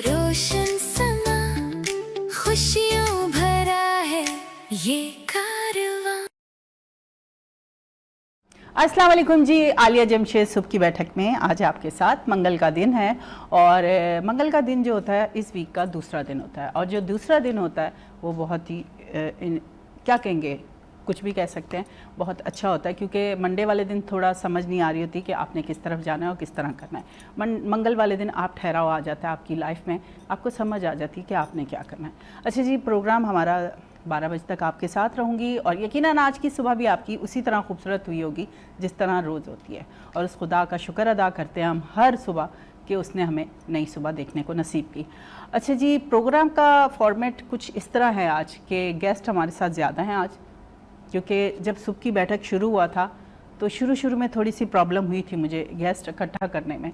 रोशन समा खुशियों भरा है ये कारवां। अस्सलाम वालेकुम जी। आलिया जमशेद सुबह की बैठक में आज आपके साथ। मंगल का दिन है और मंगल का दिन जो होता है इस वीक का दूसरा दिन होता है और जो दूसरा दिन होता है वो बहुत ही क्या कहेंगे, कुछ भी कह सकते हैं, बहुत अच्छा होता है क्योंकि मंडे वाले दिन थोड़ा समझ नहीं आ रही होती कि आपने किस तरफ जाना है और किस तरह करना है। मंगल वाले दिन आप ठहराव आ जाता है आपकी लाइफ में, आपको समझ आ जाती है कि आपने क्या करना है। अच्छा जी, प्रोग्राम हमारा 12 बजे तक आपके साथ रहूँगी और यकीनन आज की सुबह भी आपकी उसी तरह खूबसूरत हुई होगी जिस तरह रोज़ होती है और उस खुदा का शुक्र अदा करते हैं हम हर सुबह कि उसने हमें नई सुबह देखने को नसीब की। अच्छा जी, प्रोग्राम का फॉर्मेट कुछ इस तरह है आज के गेस्ट हमारे साथ ज़्यादा हैं आज, क्योंकि जब सुबह की बैठक शुरू हुआ था तो शुरू में थोड़ी सी प्रॉब्लम हुई थी मुझे गेस्ट इकट्ठा करने में,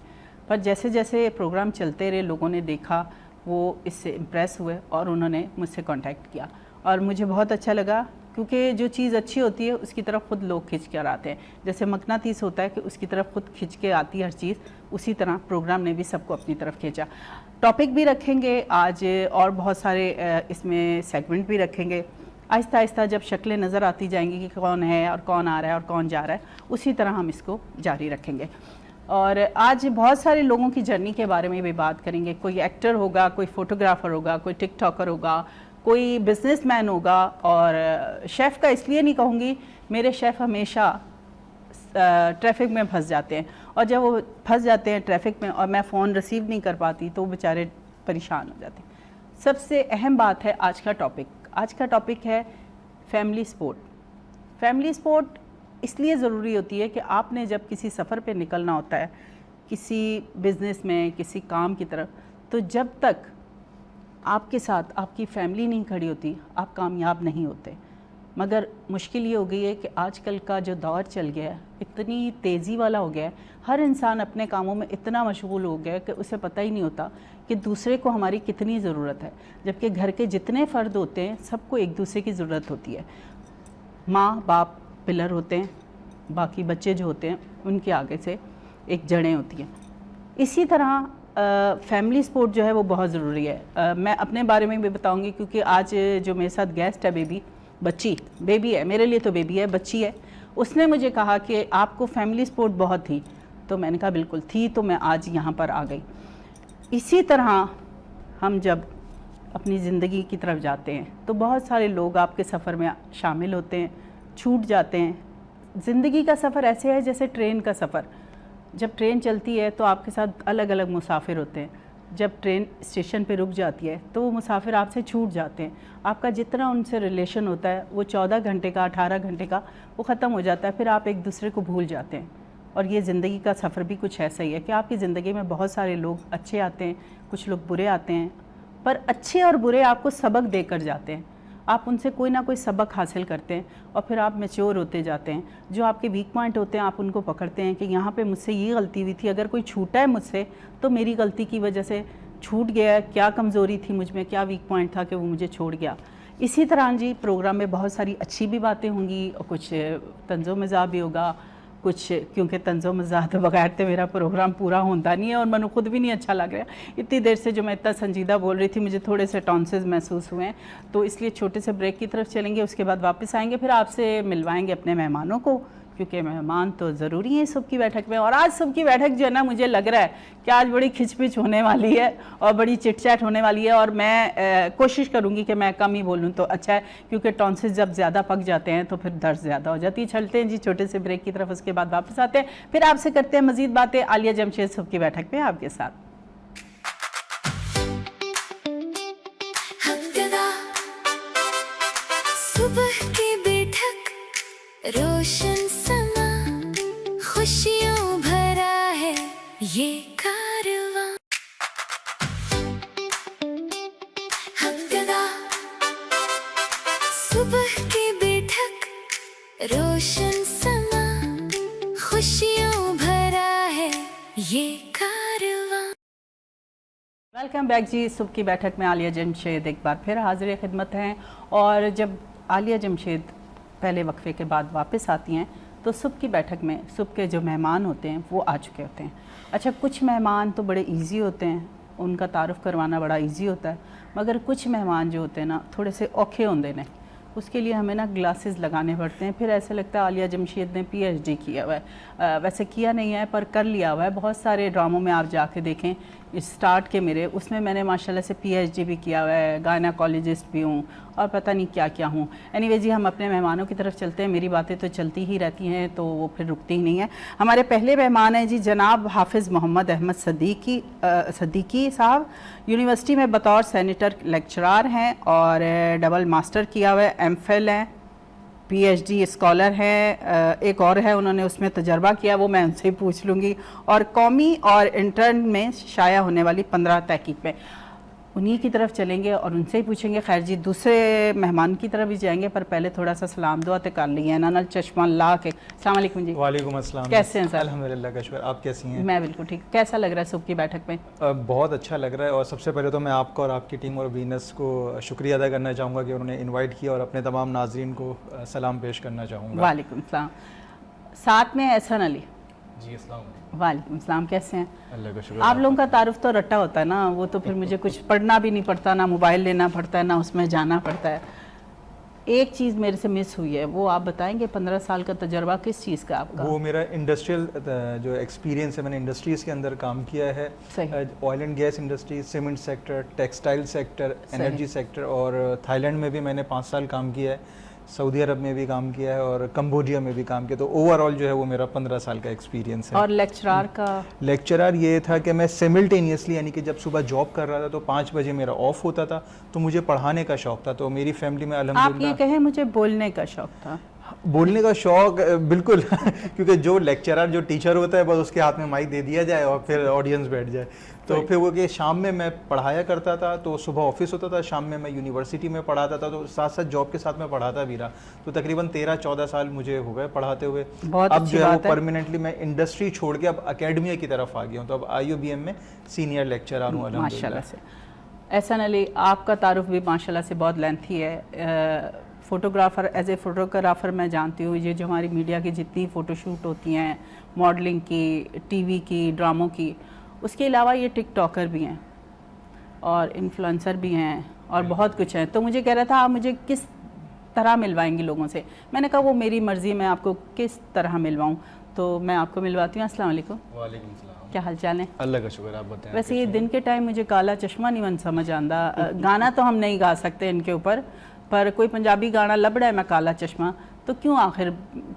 पर जैसे जैसे प्रोग्राम चलते रहे लोगों ने देखा, वो इससे इम्प्रेस हुए और उन्होंने मुझसे कांटेक्ट किया और मुझे बहुत अच्छा लगा क्योंकि जो चीज़ अच्छी होती है उसकी तरफ खुद लोग खिंच कर आते हैं। जैसे मकनातीस होता है कि उसकी तरफ खुद खिंच के आती है हर चीज़, उसी तरह प्रोग्राम ने भी सबको अपनी तरफ खींचा। टॉपिक भी रखेंगे आज और बहुत सारे इसमें सेगमेंट भी रखेंगे। आहिस्ता आहिस्ता जब शक्लें नज़र आती जाएंगी कि कौन है और कौन आ रहा है और कौन जा रहा है, उसी तरह हम इसको जारी रखेंगे। और आज बहुत सारे लोगों की जर्नी के बारे में भी बात करेंगे। कोई एक्टर होगा, कोई फोटोग्राफ़र होगा, कोई टिकटॉकर होगा, कोई बिजनेसमैन होगा। और शेफ़ का इसलिए नहीं कहूँगी, मेरे शेफ़ हमेशा ट्रैफिक में फंस जाते हैं और जब वो फंस जाते हैं ट्रैफिक में और मैं फ़ोन रिसीव नहीं कर पाती तो वो बेचारे परेशान हो जाते हैं। सबसे अहम बात है आज का टॉपिक। आज का टॉपिक है फैमिली सपोर्ट। फैमिली सपोर्ट इसलिए ज़रूरी होती है कि आपने जब किसी सफ़र पे निकलना होता है, किसी बिज़नेस में, किसी काम की तरफ, तो जब तक आपके साथ आपकी फैमिली नहीं खड़ी होती आप कामयाब नहीं होते। मगर मुश्किल ये हो गई है कि आजकल का जो दौर चल गया है इतनी तेज़ी वाला हो गया है, हर इंसान अपने कामों में इतना मशगूल हो गया है कि उसे पता ही नहीं होता कि दूसरे को हमारी कितनी ज़रूरत है। जबकि घर के जितने फ़र्द होते हैं सबको एक दूसरे की ज़रूरत होती है। माँ बाप पिलर होते हैं, बाकी बच्चे जो होते हैं उनके आगे से एक जड़ें होती हैं। इसी तरह फैमिली सपोर्ट जो है वो बहुत ज़रूरी है। मैं अपने बारे में भी बताऊँगी क्योंकि आज जो मेरे साथ गेस्ट है बेबी है, मेरे लिए तो बेबी है, बच्ची है। उसने मुझे कहा कि आपको फैमिली सपोर्ट बहुत थी, तो मैंने कहा बिल्कुल थी, तो मैं आज यहाँ पर आ गई। इसी तरह हम जब अपनी ज़िंदगी की तरफ जाते हैं तो बहुत सारे लोग आपके सफ़र में शामिल होते हैं, छूट जाते हैं। ज़िंदगी का सफ़र ऐसे है जैसे ट्रेन का सफ़र। जब ट्रेन चलती है तो आपके साथ अलग अलग मुसाफिर होते हैं। जब ट्रेन स्टेशन पे रुक जाती है तो वो मुसाफिर आपसे छूट जाते हैं। आपका जितना उनसे रिलेशन होता है वो 14 घंटे का, 18 घंटे का वो ख़त्म हो जाता है। फिर आप एक दूसरे को भूल जाते हैं। और ये ज़िंदगी का सफ़र भी कुछ ऐसा ही है कि आपकी ज़िंदगी में बहुत सारे लोग अच्छे आते हैं, कुछ लोग बुरे आते हैं, पर अच्छे और बुरे आपको सबक देकर जाते हैं। आप उनसे कोई ना कोई सबक हासिल करते हैं और फिर आप मैच्योर होते जाते हैं। जो आपके वीक पॉइंट होते हैं आप उनको पकड़ते हैं कि यहाँ पे मुझसे ये गलती हुई थी, अगर कोई छूटा है मुझसे तो मेरी गलती की वजह से छूट गया है, क्या कमज़ोरी थी मुझ में, क्या वीक पॉइंट था कि वो मुझे छोड़ गया। इसी तरह जी प्रोग्राम में बहुत सारी अच्छी भी बातें होंगी और कुछ तंज़ो मज़ाह भी होगा, कुछ क्योंकि तंज़ो मज़ाह तो बगैर तो मेरा प्रोग्राम पूरा होता नहीं है और मैंने खुद भी नहीं अच्छा लग रहा। इतनी देर से जो मैं इतना संजीदा बोल रही थी मुझे थोड़े से टॉन्सेस महसूस हुए हैं, तो इसलिए छोटे से ब्रेक की तरफ चलेंगे, उसके बाद वापस आएंगे, फिर आपसे मिलवाएंगे अपने मेहमानों को, क्योंकि मेहमान तो ज़रूरी है सुबह की बैठक में। और आज सुबह की बैठक जो है ना, मुझे लग रहा है कि आज बड़ी खिचपिच होने वाली है और बड़ी चिट चैट होने वाली है और मैं कोशिश करूँगी कि मैं कम ही बोलूँ तो अच्छा है, क्योंकि टॉन्सिस जब ज़्यादा पक जाते हैं तो फिर दर्द ज़्यादा हो जाती है। चलते हैं जी छोटे से ब्रेक की तरफ, उसके बाद वापस आते हैं, फिर आपसे करते हैं मज़ीद बातें। आलिया जमशेद सुबह की बैठक में आपके साथ। सुबह की बैठक रोशन समा खुशियों भरा है ये कारवां। सुबह की बैठक रोशन समा खुशियों भरा है ये कारवां। वेलकम बैक जी। सुबह की बैठक में आलिया जमशेद एक बार फिर हाजिर खिदमत हैं। और जब आलिया जमशेद पहले वक्फे के बाद वापस आती हैं तो सुबह की बैठक में सुबह के जो मेहमान होते हैं वो आ चुके होते हैं। अच्छा, कुछ मेहमान तो बड़े इजी होते हैं, उनका तारुफ करवाना बड़ा इजी होता है, मगर कुछ मेहमान जो होते हैं ना थोड़े से औखे होंगे ने, उसके लिए हमें ना ग्लासेस लगाने पड़ते हैं। फिर ऐसे लगता है आलिया जमशेद ने पीएचडी किया हुआ है, वैसे किया नहीं है पर कर लिया हुआ है। बहुत सारे ड्रामों में आप जाके देखें, स्टार्ट के मेरे उसमें मैंने माशाल्लाह से पीएचडी भी किया हुआ है, गायनाकोलॉजिस्ट भी हूँ और पता नहीं क्या क्या हूँ। एनीवे जी, हम अपने मेहमानों की तरफ चलते हैं। मेरी बातें तो चलती ही रहती हैं तो वो फिर रुकती ही नहीं है। हमारे पहले मेहमान हैं जी जनाब हाफिज़ मोहम्मद अहमद सद्दीकी साहब। यूनिवर्सिटी में बतौर सेनेटर लेक्चरार हैं और डबल मास्टर किया हुआ है, एमफिल हैं, पीएचडी स्कॉलर हैं, एक और है उन्होंने उसमें तजर्बा किया, वो मैं उनसे ही पूछ लूँगी। और कौमी और इंटर्न में शाया होने वाली 15 तहकीक में, उन्हीं की तरफ चलेंगे और उनसे ही पूछेंगे। खैर जी, दूसरे मेहमान की तरफ भी जाएंगे पर पहले थोड़ा सा सलाम दुआ तो कर लिए ना चश्मा ला के। अस्सलाम वालेकुम जी। वालेकुम अस्सलाम। कैसे हैं सर? अल्हम्दुलिल्लाह का शुक्र, आप कैसी हैं? मैं बिल्कुल ठीक। कैसा लग रहा है सुबह की बैठक में? बहुत अच्छा लग रहा है और सबसे पहले तो मैं आपको और आपकी टीम और वीनस को शुक्रिया अदा करना चाहूँगा कि उन्होंने इनवाइट किया और अपने तमाम नाजरीन को सलाम पेश करना चाहूँगा। वालेकुम सलाम। साथ में एहसन अली। जी अस्सलाम वालेकुम। वालेकुम सलाम। कैसे हैं? अल्लाह का शुक्र। आप लोगों का तारुफ तो रट्टा होता है ना, वो तो फिर मुझे कुछ पढ़ना भी नहीं पड़ता, ना मोबाइल लेना पड़ता है, ना उसमें जाना पड़ता है। एक चीज़ मेरे से मिस हुई है, वो आप बताएंगे? 15 साल का तजर्बा किस चीज़ का आपका? वो मेरा इंडस्ट्रियल जो एक्सपीरियंस है, मैंने इंडस्ट्रीज़ के अंदर काम किया है। Oil and gas industry, cement sector, textile sector, energy sector, और थाईलैंड में भी मैंने 5 साल काम किया है, सऊदी अरब में भी काम किया है और कंबोडिया में भी काम किया। तो ओवरऑल जो है वो मेरा 15 साल का एक्सपीरियंस है। और लेक्चरार का? लेक्चरर ये था कि मैं सिमिल्टेनियसली, यानी कि जब सुबह जॉब कर रहा था तो 5 बजे मेरा ऑफ होता था, तो मुझे पढ़ाने का शौक था। तो मेरी फैमिली में आप अल्हम्दुलिल्लाह, ये कहें मुझे बोलने का शौक था। बोलने का शौक बिल्कुल क्योंकि जो लेक्चरर, जो टीचर होता है, बस उसके हाथ में माइक दे दिया जाए और फिर ऑडियंस बैठ जाए। तो फिर वो कि शाम में मैं पढ़ाया करता था, तो सुबह ऑफिस होता था, शाम में मैं यूनिवर्सिटी में पढ़ाता था, तो साथ साथ जॉब के साथ मैं पढ़ाता भी रहा। तो तकरीबन 13-14 साल मुझे हो गए पढ़ाते हुए। अब जो है वो परमानेंटली मैं इंडस्ट्री छोड़ के अब अकेडमिया की तरफ आ गया हूँ। तो अब IUBM में सीनियर लेक्चरर हूँ माशाल्लाह से। एहसन अली, आपका तारुफ भी माशाल्लाह से बहुत लेंथी है। फ़ोटोग्राफ़र, एज ए फ़ोटोग्राफ़र मैं जानती हूँ ये जो हमारी मीडिया की जितनी फ़ोटोशूट होती हैं, मॉडलिंग की, टीवी की, ड्रामों की, उसके अलावा ये टिकटॉकर भी हैं और इन्फ्लुएंसर भी हैं और बहुत कुछ है। तो मुझे कह रहा था आप मुझे किस तरह मिलवाएंगी लोगों से? मैंने कहा वो मेरी मर्ज़ी, मैं आपको किस तरह मिलवाऊँ, तो मैं आपको मिलवाती हूँ। अस्सलाम वालेकुम। वालेकुम सलाम। क्या हाल चाल है? अल्लाह का शुक्र, आप बताएं। वैसे ये दिन के टाइम मुझे काला चश्मा नहीं मन समझ आंदा। गाना तो हम नहीं गा सकते इनके ऊपर, पर कोई पंजाबी गाना लबड़ा है मैं काला चश्मा, तो क्यों आखिर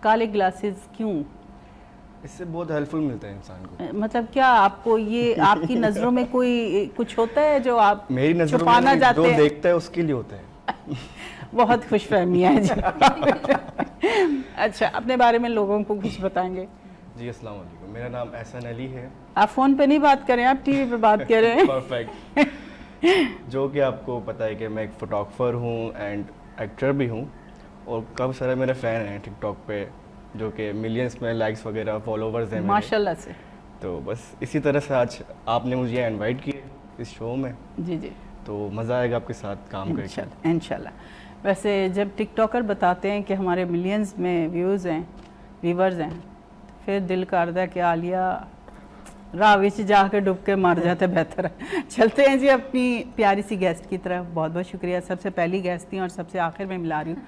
काले ग्लासेस क्यों? इससे बहुत हेल्पफुल मिलता है इंसान को। मतलब क्या आपको ये आपकी नज़रों में कोई कुछ होता है जो आप मेरी नज़रों छुपाना में चाहते जो हैं? देखता है उसके लिए होता है। बहुत खुशफहमी है जी। अच्छा, अपने बारे में लोगों को कुछ बताएंगे? जी अस्सलाम वालेकुम, मेरा नाम एहसन अली है। आप फ़ोन पे नहीं बात करें, आप टीवी पे बात कर रहे हैं। परफेक्ट। जो कि आपको पता है कि मैं एक फोटोग्राफर हूँ एंड एक्टर भी हूँ, और काफ़ी सारे मेरे फ़ैन हैं टिकटॉक पे जो कि मिलियंस में लाइक्स वगैरह फॉलोवर्स हैं मेरे। माशाल्लाह से। तो बस इसी तरह से आज आपने मुझे इनवाइट किया इस शो में, जी जी, तो मज़ा आएगा आपके साथ काम करके। इंशाल्लाह इंशाल्लाह। वैसे जब टिकटॉकर बताते हैं कि हमारे मिलियंस में व्यूज़ हैं, व्यूवर्स हैं, फिर दिल करता है कि आलिया राह विच जाके डुब के मर जाते बेहतर है। चलते हैं जी अपनी प्यारी सी गेस्ट की तरफ। बहुत बहुत शुक्रिया, सबसे पहली गेस्ट थी और सबसे आखिर में मिला रही हूँ।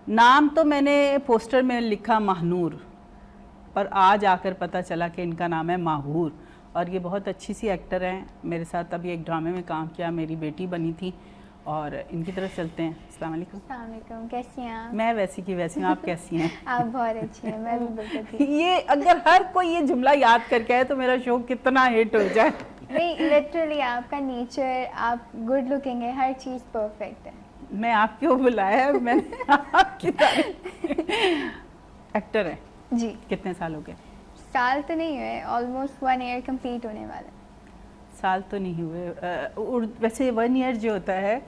नाम तो मैंने पोस्टर में लिखा महानूर, पर आज आकर पता चला कि इनका नाम है माहूर, और ये बहुत अच्छी सी एक्टर हैं। मेरे साथ अभी एक ड्रामे में काम किया, मेरी बेटी बनी थी, और इनकी तरफ चलते हैं। अस्सलाम वालेकुम। अस्सलाम वालेकुम, कैसी हैं आप? मैं वैसी की वैसी हूँ, आप कैसी हैं? आप बहुत अच्छी हैं, मैं भी बिल्कुल ठीक। ये अगर हर कोई ये जुमला याद करके आए तो मेरा शो कितना हिट हो जाए। नहीं, लिटरली आपका नेचर, आप गुड लुकिंग है, हर चीज़ परफेक्ट है। मैं आप क्यों बुलाया है? मैंने आपकी तारीफ। एक्टर है जी। कितने साल हो गए? साल तो नहीं हुए, ऑलमोस्ट 1 ईयर कंप्लीट होने वाला। साल तो नहीं हुए। वैसे 1 ईयर जो होता है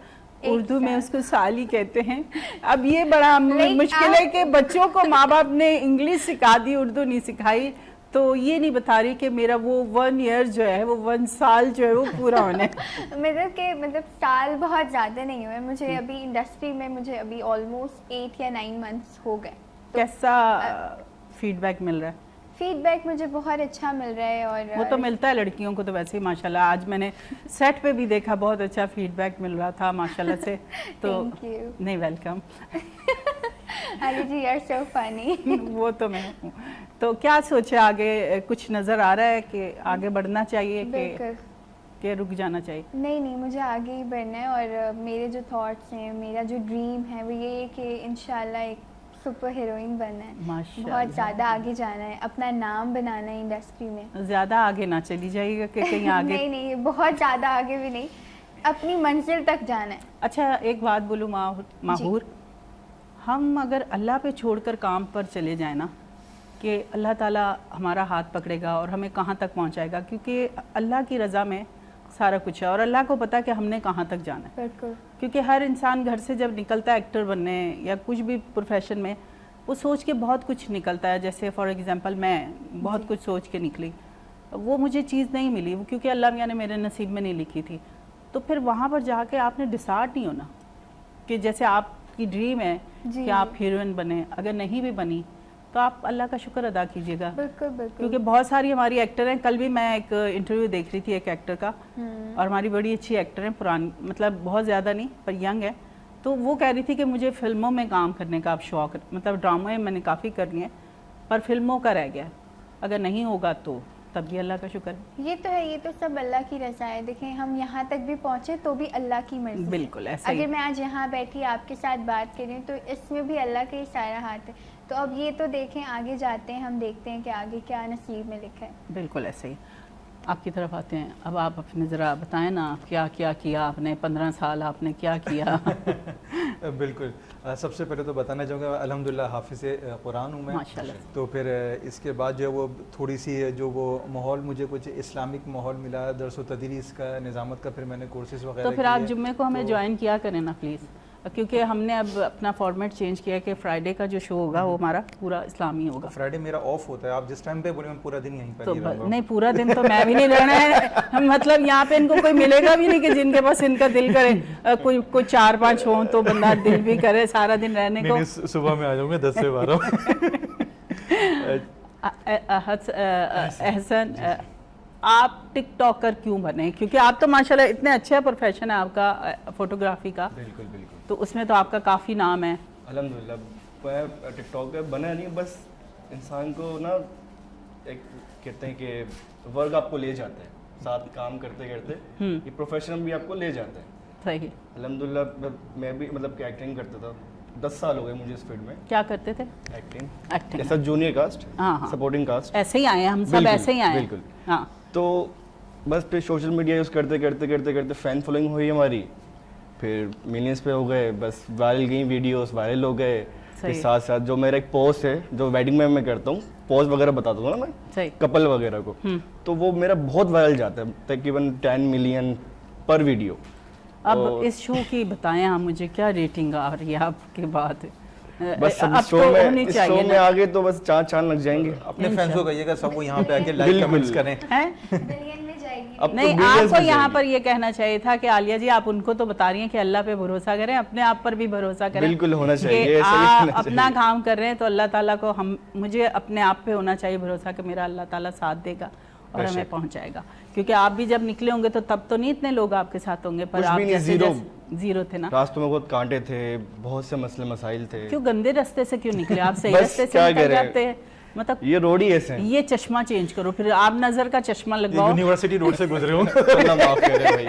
उर्दू में साल। उसको साल ही कहते हैं। अब ये बड़ा मुश्किल है कि बच्चों को माँ बाप ने इंग्लिश सिखा दी, उर्दू नहीं सिखाई, तो ये नहीं बता रही कि मेरा वो 1 ईयर जो है, वो 1 साल जो है वो पूरा होने। मतलब साल बहुत ज़्यादा नहीं हुए मुझे अभी इंडस्ट्री में, मुझे अभी ऑलमोस्ट 8 या 9 मंथ्स हो गए। कैसा फीडबैक मिल रहा है? फीडबैक मुझे बहुत अच्छा मिल रहा है और वो तो मिलता है लड़कियों को तो वैसे ही माशाल्लाह। आज मैंने सेट पे भी देखा, बहुत अच्छा फीडबैक मिल रहा था माशाल्लाह से। तो Thank you. नहीं, welcome. Aliya ji, you are so funny. वो तो मैं हूँ। तो क्या सोचे आगे, कुछ नज़र आ रहा है कि आगे बढ़ना चाहिए बिल्कुल कि रुक जाना चाहिए? नहीं नहीं, मुझे आगे ही बढ़ना है और मेरे जो थॉट्स हैं, मेरा जो ड्रीम है वो ये है कि इंशाल्लाह एक सुपर हीरोइन बनना है, माशाल्लाह। बहुत ज़्यादा आगे जाना है, अपना नाम बनाना है इंडस्ट्री में। ज़्यादा आगे ना चली जाइएगा कि कहीं आगे। नहीं नहीं, बहुत ज़्यादा आगे भी नहीं, अपनी मंजिल तक जाना है। अच्छा, एक बात बोलूँ माहूर, हम अगर अल्लाह पे छोड़कर काम पर चले जाएं ना, कि अल्लाह ताला हमारा हाथ पकड़ेगा और हमें कहाँ तक पहुँचाएगा, क्योंकि अल्लाह की रज़ा में सारा कुछ है और अल्लाह को पता है कि हमने कहाँ तक जाना है। बिल्कुल। क्योंकि हर इंसान घर से जब निकलता है एक्टर बनने या कुछ भी प्रोफेशन में, वो सोच के बहुत कुछ निकलता है। जैसे फॉर एग्जांपल मैं बहुत कुछ सोच के निकली, वो मुझे चीज़ नहीं मिली, वो क्योंकि अल्लाह मियाँ ने मेरे नसीब में नहीं लिखी थी। तो फिर वहाँ पर जाके आपने डिसाइड नहीं होना कि जैसे आपकी ड्रीम है जी। कि आप हीरोइन बने, अगर नहीं भी बनी तो आप अल्लाह का शुक्र अदा कीजिएगा। बिल्कुल बिल्कुल। क्योंकि बहुत सारी हमारी एक्टर हैं। कल भी मैं एक इंटरव्यू देख रही थी एक एक्टर का, और हमारी बड़ी अच्छी एक्टर हैं, पुरानी मतलब बहुत ज़्यादा नहीं पर यंग है। तो वो कह रही थी कि मुझे फिल्मों में काम करने का अब शौक़, मतलब ड्रामे मैंने काफ़ी करनी है पर फिल्मों का रह गया, अगर नहीं होगा तो तब भी अल्लाह का शुक्र है। ये तो है, ये तो सब अल्लाह की रज़ा है। देखें, हम यहाँ तक भी पहुँचे तो भी अल्लाह की मर्ज़ी। बिल्कुल ऐसा ही। अगर मैं आज यहाँ बैठी आपके साथ बात कर रही हूँ तो इसमें भी अल्लाह का ही सारा हाथ है। तो अब ये तो देखें, आगे जाते हैं, हम देखते हैं कि आगे क्या नसीब में लिखा है। बिल्कुल ऐसे ही। आपकी तरफ आते हैं, अब आप अपने ज़रा बताएं ना, क्या क्या किया आपने, 15 साल आपने क्या किया? बिल्कुल। सबसे पहले तो बताना चाहूँगा अल्हम्दुलिल्लाह हाफिज़ कुरान हूँ मैं, माशाल्लाह। तो फिर इसके बाद जो है वो थोड़ी सी जो वो माहौल, मुझे कुछ इस्लामिक माहौल मिला, दरस व तदरीस का, निज़ामत का, फिर मैंने कोर्सेज़ वगैरह तो फिर आप किए। जुम्मे को हमें तो- ज्वाइन किया करें ना प्लीज़, क्योंकि हमने अब अपना फॉर्मेट चेंज किया कि फ्राइडे का जो शो होगा वो हमारा पूरा इस्लामी होगा। फ्राइडे मेरा ऑफ होता है, आप जिस टाइम पे बोले मैं पूरा दिन यहीं पर तो ही रहूँगा। नहीं, पूरा दिन तो मैं भी नहीं रहना है। हम मतलब यहाँ पे इनको कोई मिलेगा भी नहीं कि जिनके पास इनका दिल करे, कोई 4-5 हो तो बंदा दिल भी करे सारा दिन रहने को। नहीं, सुबह में आ जाऊँगा 10 से 12। एहसन, आप टिकटॉकर क्यों बने? क्योंकि आप तो माशाल्लाह इतने अच्छे प्रोफेशन है आपका फोटोग्राफी का, बिल्कुल बिल्कुल। तो उसमें तो आपका काफ़ी नाम है। अल्हम्दुलिल्लाह। मैं टिकटॉकर बना नहीं, बस इंसान को ना एक कहते हैं कि वर्क आपको ले जाता है, साथ काम करते करते ये प्रोफेशन भी आपको ले जाता है। सही। अल्हम्दुलिल्लाह मैं भी मतलब कि एक्टिंग करता था, 10 साल हो गए मुझे इस फील्ड में। क्या करते थे? Acting acting. जैसा जूनियर कास्ट, हाँ, हाँ। सपोर्टिंग कास्ट, ऐसे ही आए हैं हम सब, बिल्कुल, ऐसे ही आए हैं। बिल्कुल। हाँ। तो बस फिर सोशल मीडिया यूज़ करते करते करते करते फ़ैन फॉलोइंग हुई हमारी, फिर मिलियंस पे हो गए, बस वायरल गई वीडियोस, वायरल हो गए। फिर साथ साथ जो मेरा एक पोस्ट है जो वेडिंग में मैं करता हूँ, पोस्ट वगैरह बताता हूँ ना मैं सही। कपल वगैरह को, तो वो मेरा बहुत वायरल जाता है, तकरीबन 10 मिलियन पर वीडियो। अब इस शो की बताएं आप मुझे, क्या रेटिंग आ रही है आपके बाद? बस अब अब शो तो में होनी इस चाहिए शो में ना। आगे तो बस चांद लग जाएंगे। अपने फैंस को कहिएगा सब वो यहाँ पे आके लाइक बिल्कुल। कमेंट्स करें। हैं? बिलियन में जाएगी। अब तो नहीं, billions आपको में यहाँ जाएगी। पर ये कहना चाहिए था कि आलिया जी आप उनको तो बता रही हैं कि अल्लाह पे भरोसा करें, अपने आप पर भी भरोसा करें। बिल्कुल होना कि चाहिए, ऐसा ही आप होना अपना चाहिए। काम कर रहे हैं तो अल्लाह ताला को मुझे अपने आप पे होना चाहिए भरोसा कि मेरा अल्लाह ताला साथ देगा और हमें पहुंचाएगा। क्योंकि आप भी जब निकले होंगे तो तब तो नहीं इतने लोग आपके साथ होंगे, पर कुछ आप भी नहीं, जैसे जीरो। जीरो थे ना। रास्तों में बहुत कांटे थे, बहुत से मसले मसाइल थे। क्यों गंदे रास्ते से क्यों निकले आप? सही बस रास्ते से क्या निकल करें। जाते हैं। मतलब ये रोड ही ऐसे हैं। ये चश्मा चेंज करो, फिर आप नजर का चश्मा ये लगवाओ। यूनिवर्सिटी रोड से गुजरे हो। अल्लाह माफ करे भाई।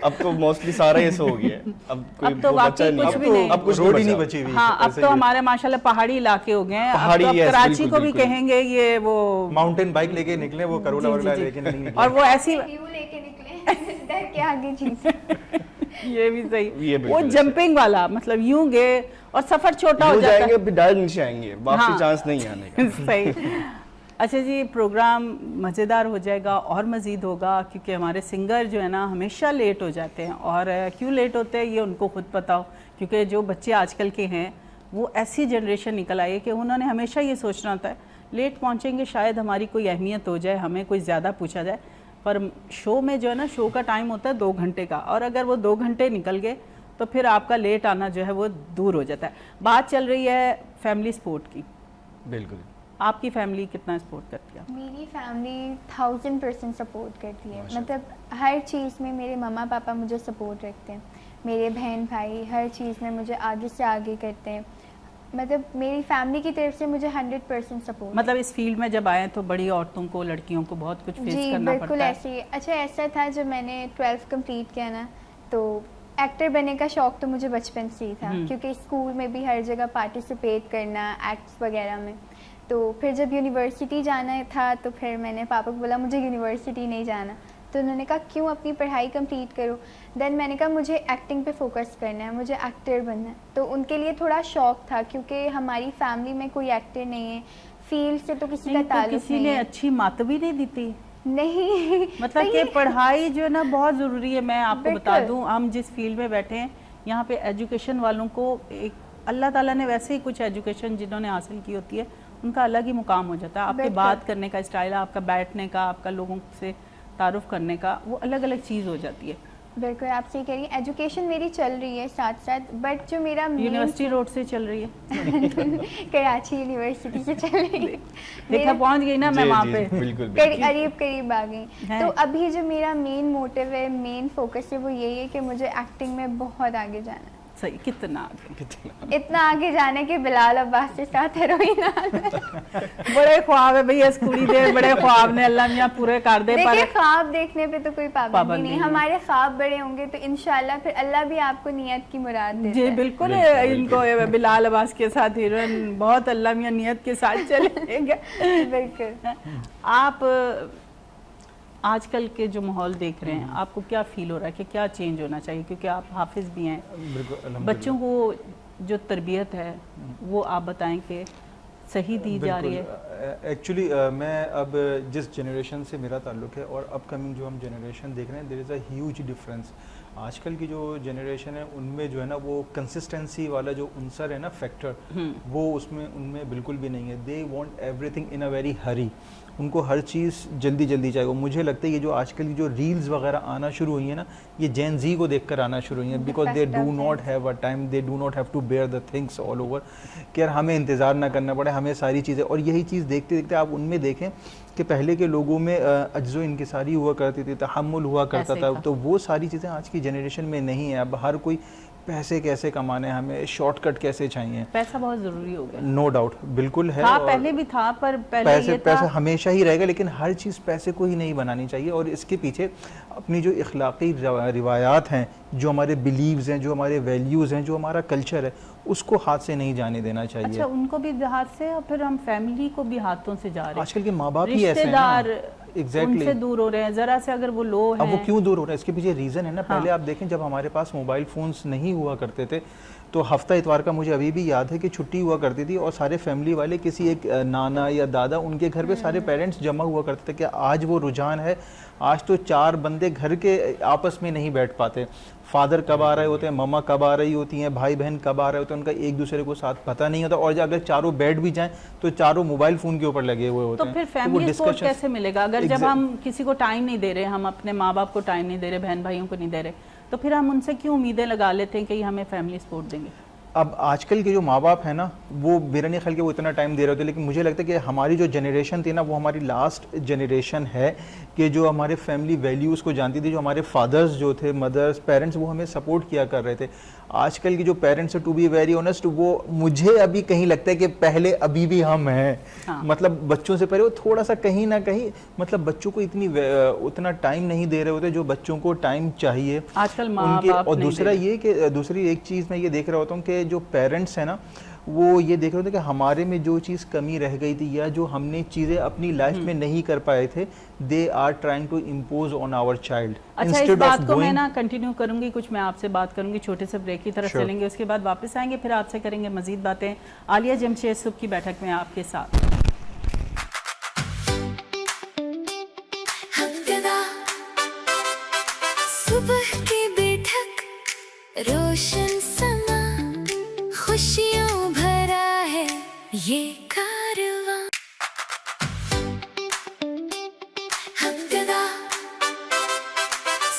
अब तो मोस्टली सारा ऐसे हो गया है। अब कोई अब तो वो वाकई बचा नहीं। कुछ अब भी तो- नहीं। अब कुछ रोड ही नहीं बचा। बची हुई। हाँ, अब ऐसे तो ही। हमारे माशाल्लाह पहाड़ी इलाके हो गए हैं। अब पहाड़ी, तो अब yes, कराची बिल्कुल, को भी बिल्कुल। कहेंगे ये वो माउंटेन बाइक लेके निकले वो करोड़ा जी, वगैरह जी, जी। लेके नहीं निकले। और वो ऐसी व्यू लेके निकले डर के आगे चीज। ये भी सही, ये वो बिल्कुल जंपिंग वाला, मतलब यूं गए और सफर छोटा हो यूं जाता जाएंगे फिर डायरेक्ट नीचे आएंगे, वापसी हाँ। चांस नहीं आने का। सही। अच्छा जी, प्रोग्राम मज़ेदार हो जाएगा और मज़ीद होगा, क्योंकि हमारे सिंगर जो है ना हमेशा लेट हो जाते हैं, और क्यों लेट होते हैं ये उनको खुद पता हो, क्योंकि जो बच्चे आजकल के हैं वो ऐसी जनरेशन निकल आई है कि उन्होंने हमेशा ये सोचना होता है लेट पहुंचेंगे, शायद हमारी कोई अहमियत हो जाए, हमें कोई ज़्यादा पूछा जाए। पर शो में जो है ना, शो का टाइम होता है 2 घंटे का, और अगर वो 2 घंटे निकल गए तो फिर आपका लेट आना जो है वो दूर हो जाता है। बात चल रही है फैमिली सपोर्ट की, बिल्कुल। आपकी फैमिली कितना सपोर्ट करती है? मेरी फैमिली 1000% सपोर्ट करती है। माशाल्लाह। मतलब हर चीज़ में मेरे मम्मा पापा मुझे सपोर्ट रखते हैं, मेरे बहन भाई हर चीज़ में मुझे आगे से आगे करते हैं। मतलब मेरी फैमिली की तरफ से मुझे 100% सपोर्ट। मतलब इस फील्ड में जब आए तो बड़ी औरतों को, लड़कियों को बहुत कुछ फेस जी करना बिल्कुल पड़ता है। ऐसे ही। अच्छा ऐसा था जब मैंने 12th कंप्लीट किया ना, तो एक्टर बनने का शौक तो मुझे बचपन से ही था, क्योंकि स्कूल में भी हर जगह पार्टिसिपेट करना एक्ट्स वगैरह में। तो फिर जब यूनिवर्सिटी जाना था तो फिर मैंने पापा को बोला मुझे यूनिवर्सिटी नहीं जाना, तो उन्होंने कहा क्यों, अपनी पढ़ाई कंप्लीट करो। देन मैंने कहा मुझे एक्टिंग पे फोकस करना है, मुझे एक्टर बनना है। तो उनके लिए थोड़ा शौक था, क्योंकि हमारी फैमिली में कोई एक्टर नहीं है, फील्ड से तो किसी का नहीं, तो ताल्लुक किसी नहीं ने है। अच्छी मत भी नहीं दी? नहीं मतलब तो कि ये- पढ़ाई जो है ना बहुत ज़रूरी है। मैं आपको बता बिल्कुल। दूं, हम जिस फील्ड में बैठे हैं यहाँ पे एजुकेशन वालों को एक अल्लाह ताला ने वैसे ही कुछ एजुकेशन जिन्होंने हासिल की होती है उनका अलग ही मुकाम हो जाता है। आपके बिल्कुल। बात करने का स्टाइल, आपका बैठने का, आपका लोगों से तारुफ करने का, वो अलग अलग चीज़ हो जाती है। बिल्कुल आप सही कह रही हैं। एजुकेशन मेरी चल रही है साथ साथ, बट जो मेरा यूनिवर्सिटी रोड से चल रही है, कराची यूनिवर्सिटी से चल रही है। देखा पहुंच गई ना मैं जी, वहाँ जी, पे। बिल्कुल करीब करीब आ गई। है। तो अभी जो मेरा मेन मोटिव है, मेन फोकस है, वो यही है कि मुझे एक्टिंग में बहुत आगे जाना है। सही, कितना आगे? इतना आगे जाने के बिलाल अब्बास के साथ हीरोइन बड़े ख्वाब है भैया, इस कुड़ी दे बड़े ख्वाब ने, अल्लाह मियां पूरे कर दे। देखिए पर ख्वाब देखने पे तो कोई पाबंदी पाबंदी नहीं, नहीं। हमारे ख्वाब बड़े होंगे तो इंशाल्लाह फिर अल्लाह भी आपको नियत की मुराद देता जी है। बिल्कुल, बिल्कुल, इनको बिलाल अब्बास के साथ हीरोइन बहुत अल्लाह मियां नियत के साथ चलेंगे। बिल्कुल। आप आजकल के जो माहौल देख रहे हैं, आपको क्या फील हो रहा है कि क्या चेंज होना चाहिए? क्योंकि आप हाफिज भी हैं, बिल्कुल अल्हम्दुलिल्लाह। बच्चों को जो तरबियत है वो आप बताएं कि सही दी जा रही है? एक्चुअली मैं अब जिस जनरेशन से मेरा ताल्लुक है और अपकमिंग जो हम जनरेशन देख रहे हैं, there is a huge difference. आजकल की जो जनरेशन है उनमें जो है ना वो कंसिस्टेंसी वाला जो उनसर है ना फैक्टर, वो उसमें उनमें बिल्कुल भी नहीं है। They want everything in a very hurry, उनको हर चीज़ जल्दी जल्दी चाहिए। और मुझे लगता है ये जो आजकल की जो रील्स वगैरह आना शुरू हुई है ना, ये जेन जी को देखकर आना शुरू हुई है, because they do not have a time, they do not have to bear the things all over, कि यार हमें इंतज़ार ना करना पड़े, हमें सारी चीज़ें। और यही चीज़ देखते देखते आप उनमें देखें कि पहले के लोगों में अज्जो इनकिसारी हुआ करती थी, तहम्मुल हुआ करता ऐसे था, का। तो वो सारी चीज़ें आज की जनरेशन में नहीं है। अब हर कोई पैसे कैसे कमाने, हमें शॉर्टकट कैसे चाहिए, पैसा बहुत ज़रूरी हो गया। नो डाउट बिल्कुल है। था, और पहले भी था, पर पहले पैसे ये था पैसा हमेशा ही रहेगा, लेकिन हर चीज़ पैसे को ही नहीं बनानी चाहिए। और इसके पीछे अपनी जो इखलाकी रिवायात हैं, जो हमारे बिलीव्स हैं, जो हमारे वैल्यूज़ हैं, जो हमारा कल्चर है, उसको हाथ से नहीं जाने देना चाहिए। अच्छा, उनको भी हाथ से और फिर हम फैमिली को भी हाथों से जा रहे हैं। आजकल के माँ बाप ही ऐसे हैं रिश्तेदार ना, एग्जैक्टली उनसे दूर हो रहे हैं, जरा से अगर वो लो अब वो हैं। क्यों दूर हो रहा है, इसके पीछे रीज़न है ना। हाँ। पहले आप देखें जब हमारे पास मोबाइल फ़ोन्स नहीं हुआ करते थे, तो हफ्ता इतवार का मुझे अभी भी याद है कि छुट्टी हुआ करती थी और सारे फैमिली वाले किसी एक नाना या दादा उनके घर पे सारे पेरेंट्स जमा हुआ करते थे। कि आज वो रुझान है, आज तो 4 बंदे घर के आपस में नहीं बैठ पाते। फादर कब आ रहे होते हैं, मम्मा कब आ रही होती हैं, भाई बहन कब आ रहे होते हैं, उनका एक दूसरे को साथ पता नहीं होता। और अगर चारों बैठ भी जाएं तो चारों मोबाइल फ़ोन के ऊपर लगे हुए होते तो हैं। फिर वो फैमिली सपोर्ट discussions- कैसे मिलेगा अगर जब हम किसी को टाइम नहीं दे रहे, हम अपने माँ बाप को टाइम नहीं दे रहे, बहन भाइयों को नहीं दे रहे, तो फिर हम उनसे क्यों उम्मीदें लगा लेते हैं कि ये हमें फैमिली सपोर्ट देंगे? अब आजकल के जो माँ बाप हैं ना, वो मेरा नहीं ख्याल कि वो इतना टाइम दे रहे होते, लेकिन मुझे लगता है कि हमारी जो जनरेशन थी ना, वो हमारी लास्ट जनरेशन है कि जो हमारे फैमिली वैल्यूज़ को जानती थी, जो हमारे फादर्स जो थे, मदर्स, पेरेंट्स, वो हमें सपोर्ट किया कर रहे थे। आजकल की जो पेरेंट्स है, टू बी वेरी ऑनेस्ट, वो मुझे अभी कहीं लगता है कि पहले अभी भी हम हैं। हाँ। मतलब बच्चों से पहले वो थोड़ा सा कहीं ना कहीं मतलब बच्चों को उतना टाइम नहीं दे रहे होते जो बच्चों को टाइम चाहिए आजकल माँ उनके। बाप और नहीं दूसरा दे ये कि दूसरी एक चीज़ मैं ये देख रहा होता हूँ कि जो पेरेंट्स हैं ना, वो ये देख रहे होते हैं कि हमारे में जो चीज़ कमी रह गई थी या जो हमने चीज़ें अपनी लाइफ में नहीं कर पाए थे, they are trying to impose on our child. अच्छा, इस बात को मैं ना कंटिन्यू करूंगी, कुछ मैं आपसे बात करूंगी, छोटे से ब्रेक की तरफ Sure. चलेंगे, उसके बाद वापस आएंगे, फिर आपसे करेंगे मजीद बातें। आलिया जमशेद सुबह की बैठक में आपके साथ। हमदना सुबह की बैठक, रोशन समा, खुशियों भरा है ये कारवां। हमदना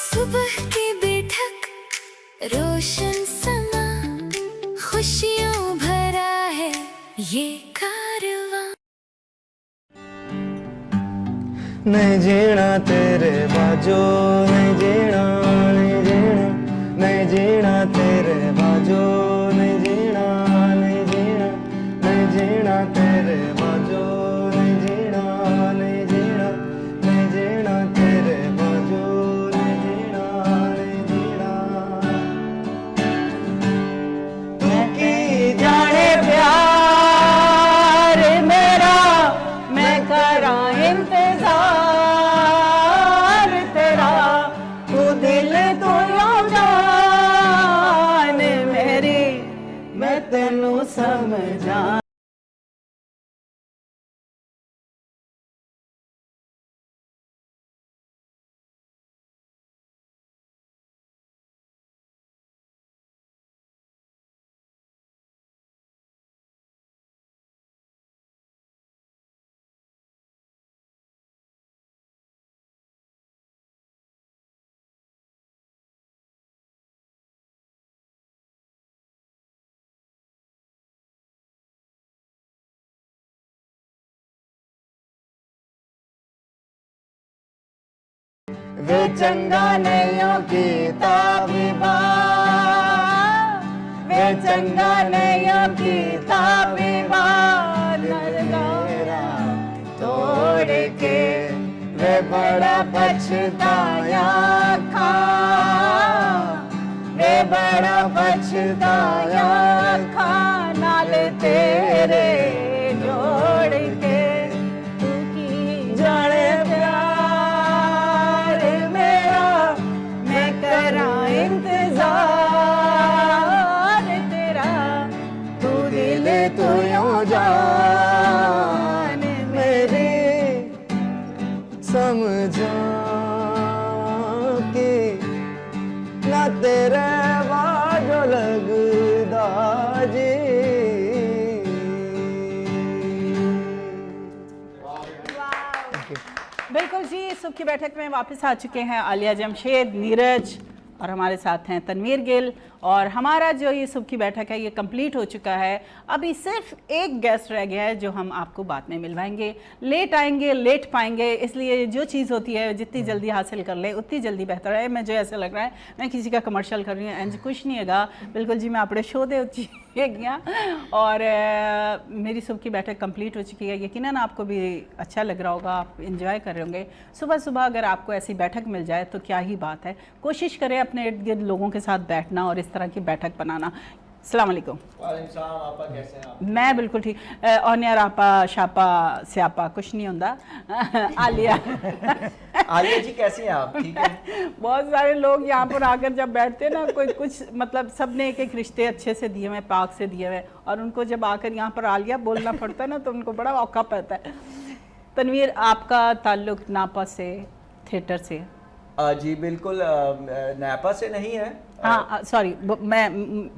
सुबह की बैठक, रोशन समा, खुशियों भरा है ये कारवां। नहीं जीना तेरे बाजो, नहीं जीना, नहीं जीना, नहीं जीना तेरे बाजो, नहीं जीना, नहीं जीना, नहीं जीना तेरे बाजो, नहीं जीना, नहीं जीना, नहीं जीना तेरे बाजो, नहीं जीना, नहीं जीना। तू की जाने प्यार मेरा मैं करा इंतजार तेरा, तू दिल तू जान मेरी मैं तेनू समझा। वे चंगा नहीं कीता विवाह, वे चंगा नहीं कीता विवाह, नरगारा तोड़ के वे बड़ा पछताया खा, वे बड़ा पछताया खा, नाल तेरे जोड़ के तू की जाने प्यार मेरा मैं करा इंतजार तेरा, तू दिल तू यूं जान मेरी समझा के ना तेरे बाजो लगदा जी। बिल्कुल जी, सुबह की बैठक में वापस आ चुके हैं आलिया जमशेद, नीरज और हमारे साथ हैं तनवीर गिल। और हमारा जो ये सुबह की बैठक है ये कंप्लीट हो चुका है। अभी सिर्फ एक गेस्ट रह गया है जो हम आपको बाद में मिलवाएंगे। लेट आएंगे लेट पाएंगे, इसलिए जो चीज़ होती है जितनी जल्दी हासिल कर ले उतनी जल्दी बेहतर है। मुझे ऐसा लग रहा है मैं किसी का कमर्शियल कर रही हूँ, इंज कुछ नहीं है। बिल्कुल जी, मैं अपने शो दे गया और मेरी सुबह की बैठक कंप्लीट हो चुकी है। यकीनन आपको भी अच्छा लग रहा होगा, आप इंजॉय कर रहे होंगे। सुबह सुबह अगर आपको ऐसी बैठक मिल जाए तो क्या ही बात है। कोशिश करें अपने इर्द गिर्द लोगों के साथ बैठना और इस तरह की बैठक बनाना। अस्सलाम वालेकुम। आपा कैसे हैं आप? मैं बिल्कुल ठीक। ऑनियर आपा शापा स्यापा कुछ नहीं होता। आलिया आलिया जी कैसी हैं आप? ठीक है। बहुत सारे लोग यहाँ पर आकर जब बैठते हैं ना, कोई कुछ मतलब सब ने एक एक रिश्ते अच्छे से दिए हुए, पाक से दिए हुए, और उनको जब आकर यहाँ पर आलिया बोलना पड़ता है ना तो उनको बड़ा औखा पड़ता है। तनवीर, आपका ताल्लुक नापा से, थिएटर से? जी बिल्कुल, नापा से नहीं है। हाँ सॉरी, मैं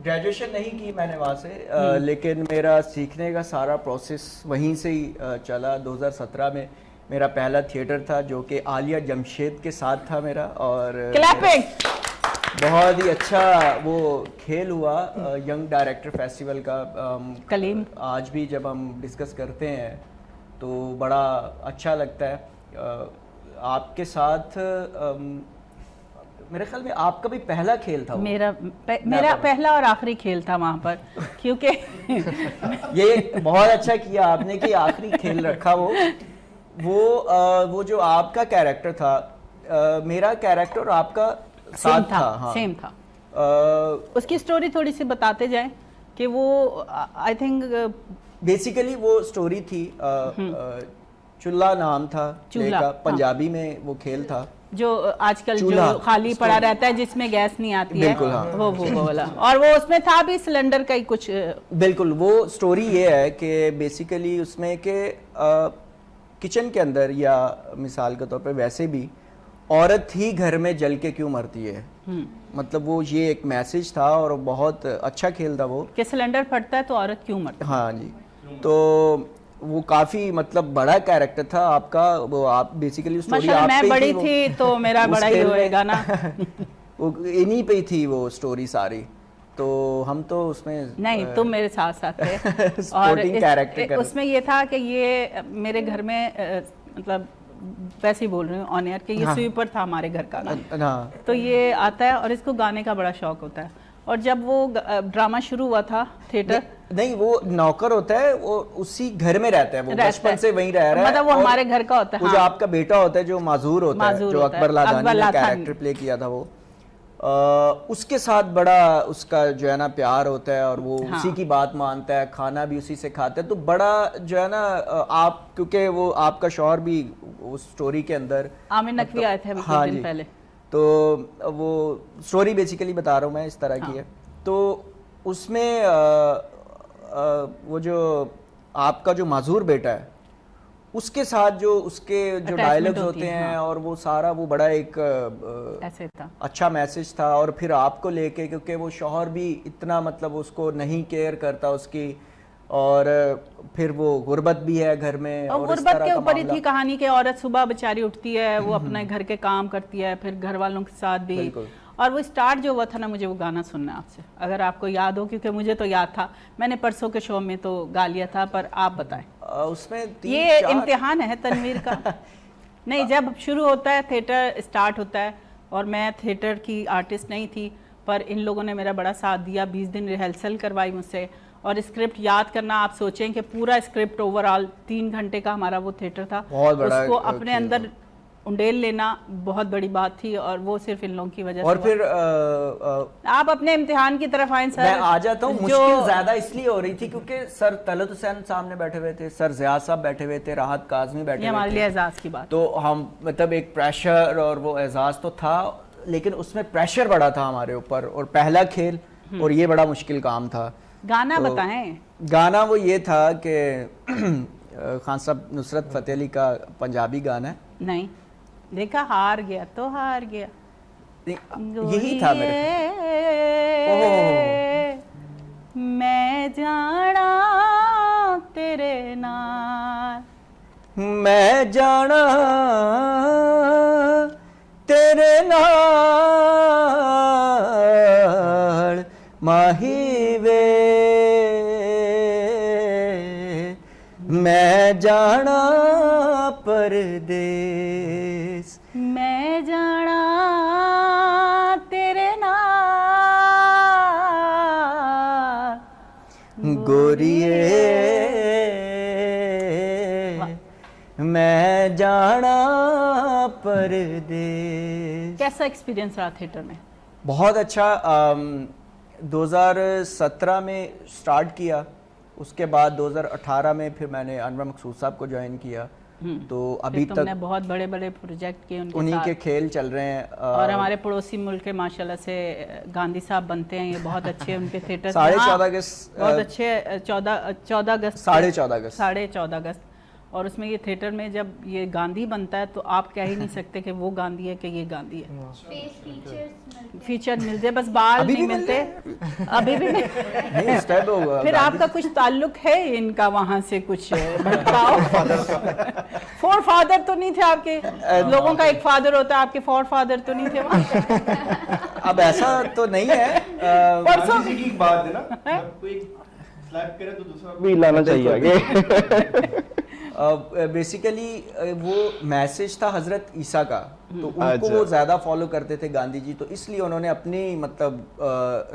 ग्रेजुएशन नहीं की मैंने वहाँ से, लेकिन मेरा सीखने का सारा प्रोसेस वहीं से ही चला। 2017 में मेरा पहला थिएटर था जो कि आलिया जमशेद के साथ था मेरा, और क्लैपिंग बहुत ही अच्छा वो खेल हुआ यंग डायरेक्टर फेस्टिवल का। कलीम आज भी जब हम डिस्कस करते हैं तो बड़ा अच्छा लगता है। आपके साथ मेरे ख्याल में आपका भी पहला खेल था वो। मेरा पहला और आखिरी खेल था वहाँ पर, क्योंकि ये बहुत अच्छा किया आपने कि आखिरी खेल रखा वो जो आपका कैरेक्टर था, मेरा कैरेक्टर और आपका साथ था। हाँ, सेम था। उसकी स्टोरी थोड़ी सी बताते जाएं कि वो आई थिंक बेसिकली वो स्टोरी थी, चूल्हा नाम था चूल्हा, का, पंजाबी में वो खेल था जो आजकल जो खाली पड़ा रहता है जिसमें गैस नहीं आती है। बिल्कुल, हाँ। वो वाला, और वो उसमें था भी सिलेंडर का ही कुछ। बिल्कुल, वो स्टोरी ये है कि बेसिकली उसमें के किचन के अंदर, या मिसाल के तौर पे वैसे भी, औरत ही घर में जल के क्यों मरती है, मतलब वो ये एक मैसेज था और बहुत अच्छा खेल था वो, कि सिलेंडर फटता है तो औरत क्यों मरती है। हाँ जी। तो वो काफी मतलब बड़ा कैरेक्टर था आपका, वो आप बेसिकली स्टोरी आप मैं बड़ी थी तो मेरा बड़ा ही होएगा ना। वो इन्हीं पे ही थी वो स्टोरी सारी, तो हम तो उसमें नहीं, तुम मेरे साथ साथ थे। और कैरेक्टर उसमें ये था कि ये मेरे घर में मतलब वैसे ही बोल रही हूँ ऑन एयर कि ये हाँ। स्वीपर था हमारे घर का ना। हाँ तो ये आता है और इसको गाने का बड़ा शौक होता है। और जब वो ड्रामा शुरू हुआ था थिएटर, नहीं वो नौकर होता है, वो उसी घर में रहता है, वो रहता बचपन है। से वहीं रह रहा है। मतलब वो और हमारे घर का होता है। वो जो हाँ। आपका बेटा होता है जो माजूर होता है, माजूर जो होता है, अकबर लाधानी अकबर ने लाधानी। कैरेक्टर प्ले किया था, वो उसके साथ बड़ा उसका जो है ना प्यार होता है और वो हाँ। उसी की बात मानता है, खाना भी उसी से खाता है। तो बड़ा जो है ना आप, क्योंकि वो आपका शौहर भी उस स्टोरी के अंदर, आमिर नकवी आए थे अभी हाँ कुछ दिन जी। पहले। तो वो स्टोरी बेसिकली बता रहा हूँ मैं, इस तरह की है। तो उसमें वो जो आपका जो माजूर बेटा है उसके साथ जो उसके जो Attachment डायलॉग्स होती होते है, हैं, हाँ। और वो सारा वो बड़ा एक ऐसे था। अच्छा मैसेज था। और फिर आपको लेके, क्योंकि वो शौहर भी इतना मतलब उसको नहीं केयर करता उसकी, और फिर वो गुर्बत भी है घर में, और इस गुर्बत तरह के का ऊपर ही मामला। थी कहानी के। औरत सुबह बेचारी उठती है, वो अपने घर के काम करती है, फिर घर वालों के साथ भी। बिल्कुल। और वो स्टार्ट जो हुआ था ना, मुझे वो गाना सुनना है आपसे, अगर आपको याद हो, क्योंकि मुझे तो याद था, मैंने परसों के शो में तो गा लिया था, पर आप बताएं। उसमें ये 3-4 इम्तिहान है तनवीर का। नहीं, जब शुरू होता है थिएटर स्टार्ट होता है, और मैं थिएटर की आर्टिस्ट नहीं थी, पर इन लोगों ने मेरा बड़ा साथ दिया। 20 दिन रिहर्सल करवाई मुझसे, और स्क्रिप्ट याद करना, आप सोचें कि पूरा स्क्रिप्ट ओवरऑल 3 घंटे का हमारा वो थिएटर था, बहुत बड़ा उसको अपने खेल अंदर उंडेल लेना बहुत बड़ी बात थी, और वो सिर्फ इन लोगों की वजह और से फिर हुआ। आप अपने इम्तिहान की तरफ आए सर। मैं आ जाता हूँ। जो- मुश्किल ज्यादा इसलिए हो रही थी क्योंकि सर तलत हुसैन सामने बैठे हुए थे, सर जियाद साहब बैठे हुए थे, राहत काजमी बैठे ये हुए हमारे थे। लिए एजाज की बात। तो हम मतलब एक प्रेशर, और वो एजाज तो था, लेकिन उसमें प्रेशर बड़ा था हमारे ऊपर, और पहला खेल, और ये बड़ा मुश्किल काम था। गाना तो बताएं। गाना वो ये था कि खान साहब नुसरत फतेह अली का पंजाबी गाना है। नहीं देखा, हार गया तो हार गया। यही था मेरे। मैं जाना तेरे नाल, मैं जाना तेरे नाल माही वे, मैं जाना परदेस, मैं जाना तेरे नाल गोरिए मैं जाना परदेस। कैसा एक्सपीरियंस रहा थिएटर में? बहुत अच्छा। 2017 में स्टार्ट किया, उसके बाद 2018 में फिर मैंने अनवर मकसूद साहब को ज्वाइन किया। तो अभी फिर तुमने तक बहुत बड़े बड़े प्रोजेक्ट किए उनके उन्हीं साथ। के खेल चल रहे हैं। और हमारे पड़ोसी मुल्क के माशाल्लाह से गांधी साहब बनते हैं, ये बहुत अच्छे उनके थिएटर। 14.5 अगस्त बहुत अच्छे। 14 अगस्त 14.5 अगस्त 14.5 अगस्त। और उसमें ये थिएटर में जब ये गांधी बनता है, तो आप कह ही नहीं सकते कि वो गांधी है कि ये गांधी है। फीचर मिलते हैं, बस बाल अभी नहीं भी मिलते। अभी भी नहीं। नहीं इस टाइप होगा। फिर आपका कुछ ताल्लुक है इनका वहां से, कुछ भटकाओ? फोर फादर तो नहीं थे आपके? लोगों का एक फादर होता है, आपके फोर फादर तो नहीं थे वहाँ? अब ऐसा तो नहीं है। परसों गांधी जी की बात है ना, जब कोई स्लैप करे तो दूसरा भी लाना चाहिए आगे। बेसिकली वो मैसेज था हजरत ईसा का, तो उनको अच्छा। वो ज्यादा फॉलो करते थे गांधी जी, तो इसलिए उन्होंने अपनी मतलब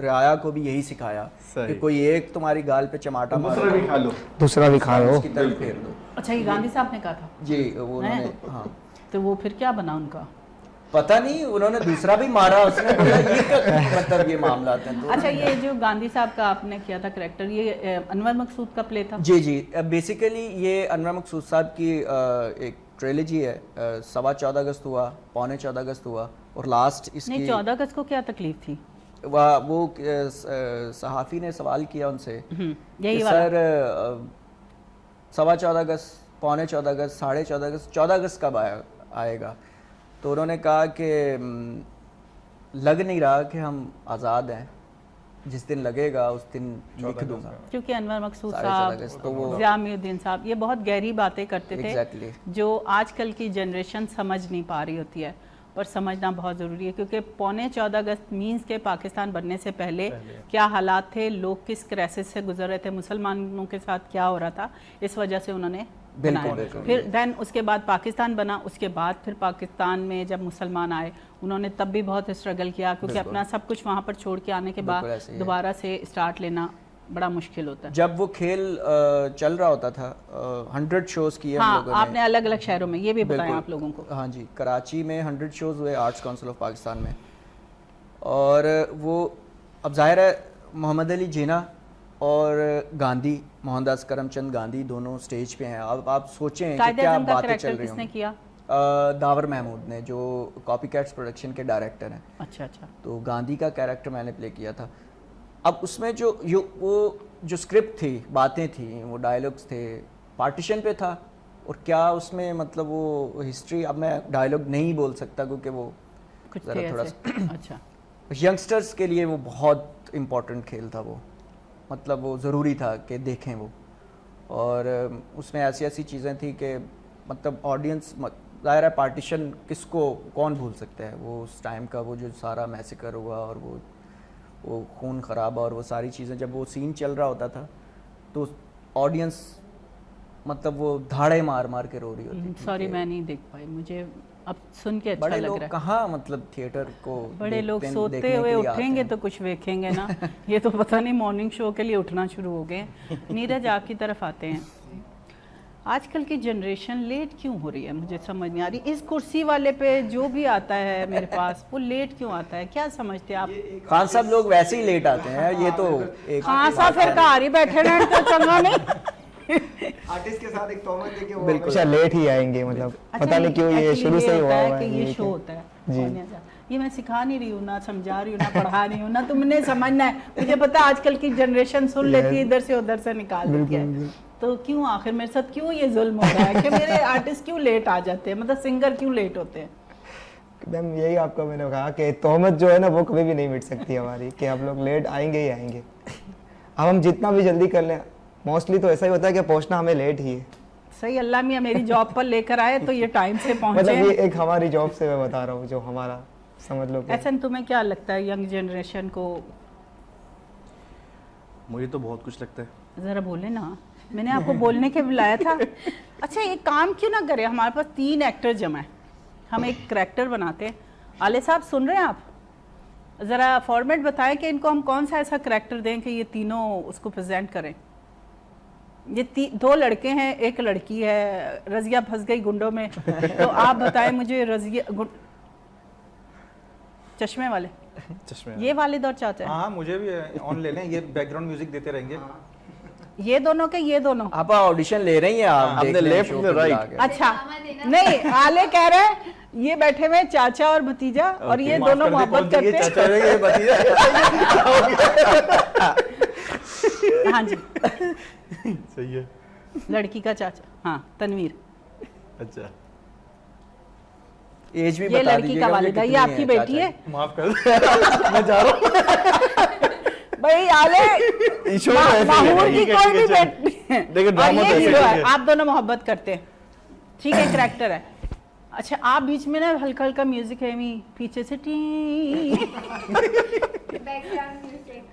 रियाया को भी यही सिखाया सही। कि कोई एक तुम्हारी गाल पे चमाटा दूसरा मारो, भी खा लो। दूसरा भी खा लो। उसकी तरफ फेर दो। अच्छा, ये गांधी साहब ने कहा था? जी वो उन्होंने, हाँ तो वो फिर क्या बना उनका? पता नहीं, उन्होंने दूसरा भी मारा, उसने बोला ये मतलब ये मामला हैं तो। अच्छा, ये जो गांधी साहब का आपने किया था कैरेक्टर, ये अनवर मकसूद का प्ले था? जी जी, बेसिकली ये अनवर मकसूद साहब की एक ट्रेलॉजी है। 14.25 अगस्त हुआ, 14.25 अगस्त हुआ, और लास्ट नहीं, इसकी 14 अगस्त को क्या तकलीफ थी? वो सहाफ़ी ने सवाल किया उनसे यही कि वाला। सर 14.25 अगस्त, 14.25 अगस्त, 14.5 अगस्त, 14 अगस्त कब आएगा? तो उन्होंने कहा कि लग नहीं रहा कि हम आज़ाद हैं, जिस दिन लगेगा उस दिन लिख दूंगा। क्योंकि अनवर मकसूद 14.5 अगस्त साहब, तो वो ज़ियाउद्दीन साहब, ये बहुत गहरी बातें करते थे Exactly. जो आजकल की जनरेशन समझ नहीं पा रही होती है, और समझना बहुत ज़रूरी है। क्योंकि 14.25 अगस्त मीन्स के पाकिस्तान बनने से पहले क्या हालात थे, लोग किस क्राइसिस से गुजर रहे थे, मुसलमानों के साथ क्या हो रहा था, इस वजह से उन्होंने बनाया। बिल्कुल। फिर देन उसके बाद पाकिस्तान बना, उसके बाद फिर पाकिस्तान में जब मुसलमान आए उन्होंने तब भी बहुत स्ट्रगल किया, क्योंकि अपना सब कुछ वहाँ पर छोड़ के आने के बिल्कुल ऐसे बाद ही है। दोबारा से स्टार्ट लेना बड़ा मुश्किल होता है। जब वो खेल चल रहा होता था 100 शोज किए हम हाँ, लोगों ने। आपने अलग अलग शहरों में, ये भी बताएं बिल्कुल। आप लोगों को। हाँ जी, कराची में 100 शोज हुए आर्ट्स काउंसिल ऑफ पाकिस्तान में, और वो अब जाहिर है मोहम्मद अली जिन्ना और गांधी, मोहनदास करमचंद गांधी दोनों स्टेज पे हैं। अब आप सोचें कि कायदे क्या आज़म का बातें चल कैरेक्टर रही किसने होंगी। किया? दावर महमूद ने, जो कॉपी कैट्स प्रोडक्शन के डायरेक्टर हैं। अच्छा अच्छा। तो गांधी का कैरेक्टर मैंने प्ले किया था। अब उसमें वो जो स्क्रिप्ट थी, बातें थी, वो डायलॉग्स थे, पार्टीशन पे था। और क्या उसमें मतलब वो हिस्ट्री, अब मैं डायलॉग नहीं बोल सकता क्योंकि वो कुछ ज़रा थे थोड़ा ऐसे। अच्छा। यंगस्टर्स के लिए वो बहुत इम्पोर्टेंट खेल था वो, मतलब वो ज़रूरी था कि देखें वो। और उसमें ऐसी ऐसी चीज़ें थी कि मतलब ऑडियंस, ज़ाहिर है पार्टीशन किसको कौन भूल सकता है, वो उस टाइम का वो जो सारा मैसेकर हुआ और वो खून खराबा और वो सारी चीज़ें, जब वो सीन चल रहा होता था तो ऑडियंस मतलब वो धाड़े मार मार के रो रही होती थी। सॉरी मैं नहीं देख पाई, मुझे अब सुन के अच्छा बड़े लग लोग रहा है। कहाँ मतलब थिएटर को बड़े लोग देखने सोते के हुए लिए आते उठेंगे हैं। तो कुछ देखेंगे ना। ये तो पता नहीं मॉर्निंग शो के लिए उठना शुरू हो गए। नीरज आपकी तरफ आते हैं। आजकल की जनरेशन लेट क्यों हो रही है, मुझे समझ नहीं आ रही। इस कुर्सी वाले पे जो भी आता है मेरे पास वो लेट क्यों आता है, क्या समझते हैं आप? खान साहब लोग वैसे ही लेट आते हैं, ये तो एक हाँ सा फिर कार ही बैठे रहने तो चंगा नहीं। आर्टिस्ट के साथ एक तोहमत देके वो बिल्कुल। हमेशा लेट ही आएंगे, मतलब पता नहीं क्यों ये actually शुरू से ही हुआ है हुआ कि है ये ये शो कि- होता है। जी। और नहीं आता। ये मैं सिखा नहीं रही हूँ, ना समझा रही हूँ, ना पढ़ा रही हूँ, ना तुमने समझना है। मुझे पता है आजकल की जनरेशन सुन लेती है, इधर से उधर से निकाल देती है। तो क्यों आखिर मेरे साथ क्यों ये जुल्म हो रहा है कि मेरे आर्टिस्ट क्यों लेट आ जाते हैं, मतलब सिंगर क्यों लेट होते हैं? मैम यही आपको मैंने कहा कि तोहमत जो है ना वो कभी भी नहीं मिट सकती हमारी, कि हम लोग लेट आएंगे ही आएंगे। अब हम जितना भी जल्दी कर लें, मोस्टली तो ऐसा ही होता है कि पहुंचना हमें लेट ही है। सही, अल्लाह मियाँ मेरी जॉब पर लेकर आए तो ये टाइम से मतलब पहुंचे। ये एक हमारी जॉब से मैं बता रहा हूँ, जो हमारा समझ लो कि ऐसा तुम्हें क्या लगता है यंग जनरेशन को? मुझे तो बहुत कुछ लगता है। ज़रा बोले ना, मैंने आपको बोलने के बुलाया था। अच्छा एक काम क्यों ना करें, हमारे पास 3 एक्टर जमा है, हम एक करैक्टर बनाते हैं। आले साहब सुन रहे हैं आप? ज़रा फॉर्मेट बताएं कि इनको हम कौन सा ऐसा करैक्टर दें कि ये तीनों उसको प्रेजेंट करें। ये 2 लड़के हैं, एक लड़की है, रज़िया फंस गई गुंडों में। तो आप बताएं मुझे, रज़िया चश्मे वाले, चश्मे ये वालिद और चाचा हाँ मुझे भी ऑन ले लें, ये बैकग्राउंड म्यूजिक देते रहेंगे। ये दोनों के ये दोनों। आप ऑडिशन ले रही हैं, आप आपने देख लें left show में पे right। बुला के। अच्छा नहीं, आले कह रहे हैं ये बैठे हुए चाचा और भतीजा, और ये माफ दोनों कर दे, मोहब्बत कौन सी ये करते हैं। चाचा है, ये भतीजा। हाँ जी, सही है। लड़की का चाचा, हाँ तनवीर। अच्छा एज भी ये बता लड़की का दीजिएगा मुझे वालिदा, ये कितनी आपकी है बेटी चाचा है। की। माफ कर दे। मैं जा रहा हूँ। भाई आले माहूर की कोई भी बेटी। देखो, और ड्रामा ये तो ऐसे हीरो ही है, है। आप दोनों मोहब्बत करते हैं, ठीक है, करैक्टर है। अच्छा आप बीच में ना हल्का हल्का म्यूजिक है, मी पीछे से टी। Background music.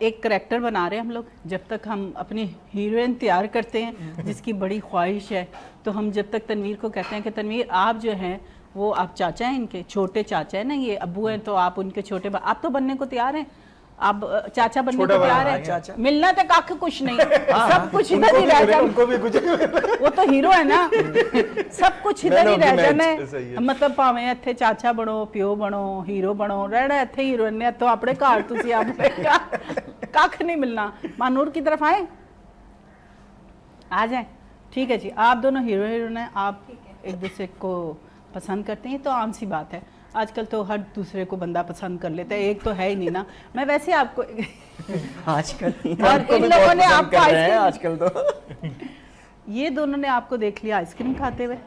एक करैक्टर बना रहे हैं हम लोग। जब तक हम अपनी हीरोइन तैयार करते हैं जिसकी बड़ी ख्वाहिश है, तो हम जब तक तनवीर को कहते हैं कि तनवीर आप जो हैं वो आप चाचा हैं, इनके छोटे चाचा हैं ना, ये अब्बू हैं, तो आप उनके छोटे आप तो बनने को तैयार हैं, आप चाचा बनने छोटा को तैयार भाई, हैं। चाचा। मिलना तक आख कुछ नहीं, सब कुछ इधर ही रह जाना। उनको भी कुछ वो तो हीरो है ना, सब कुछ इधर ही रह जाना सही है। है। मतलब भावें ਇੱਥੇ ਚਾਚਾ ਬਣੋ, ਪਿਓ ਬਣੋ, ਹੀਰੋ ਬਣੋ, ਰਹਿਣਾ ਇੱਥੇ ਹੀਰੋਇਨ ਨੇ, ਇੱਥੋਂ ਆਪਣੇ ਘਰ ਤੁਸੀਂ ਆਪਣੇ ਕੱਖ नहीं मिलना। मानूर की तरफ आए, आ जाए, ठीक है जी। आप दोनों हीरो हीरोइन हैं, आप एक दूसरे को पसंद करते हैं, तो आम सी बात है, आजकल तो हर दूसरे को बंदा पसंद कर लेता है, एक तो है ही नहीं ना। मैं वैसे आपको आजकल और आपको इन भी लोगों बहुत ने पसंद आपको कर रहे हैं आइसक्रीम- आजकल तो। ये दोनों ने आपको देख लिया आइसक्रीम खाते हुए,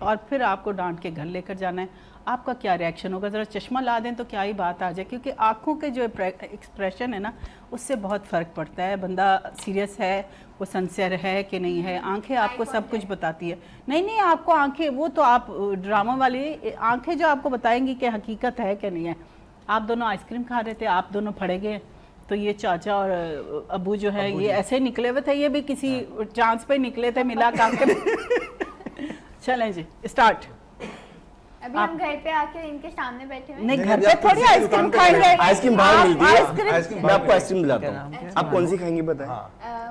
और फिर आपको डांट के घर लेकर जाना है, आपका क्या रिएक्शन होगा? ज़रा चश्मा ला दें तो क्या ही बात आ जाए, क्योंकि आंखों के जो एक्सप्रेशन है ना, उससे बहुत फ़र्क पड़ता है, बंदा सीरियस है, वो सिंसियर है कि नहीं है। आंखें आपको सब कुछ बताती है। नहीं नहीं, आपको आंखें, वो तो आप ड्रामा वाली आंखें जो आपको बताएंगी कि हकीकत है कि नहीं है। आप दोनों आइसक्रीम खा रहे थे, आप दोनों फड़े गए, तो तो ये चाचा और अबू जो है ये ऐसे निकले हुए थे, ये भी किसी चांस पे निकले थे, मिला काम के। चलें जी स्टार्ट। अभी हम घर पे आके इनके सामने बैठे हुए हैं। नहीं घर पे थोड़ी आइसक्रीम खाएंगे, आइसक्रीम बाहर मिलती है। आइसक्रीम मैं आपको आइसक्रीम दिलाता हूँ। आप कौन सी खाएंगी बताएं?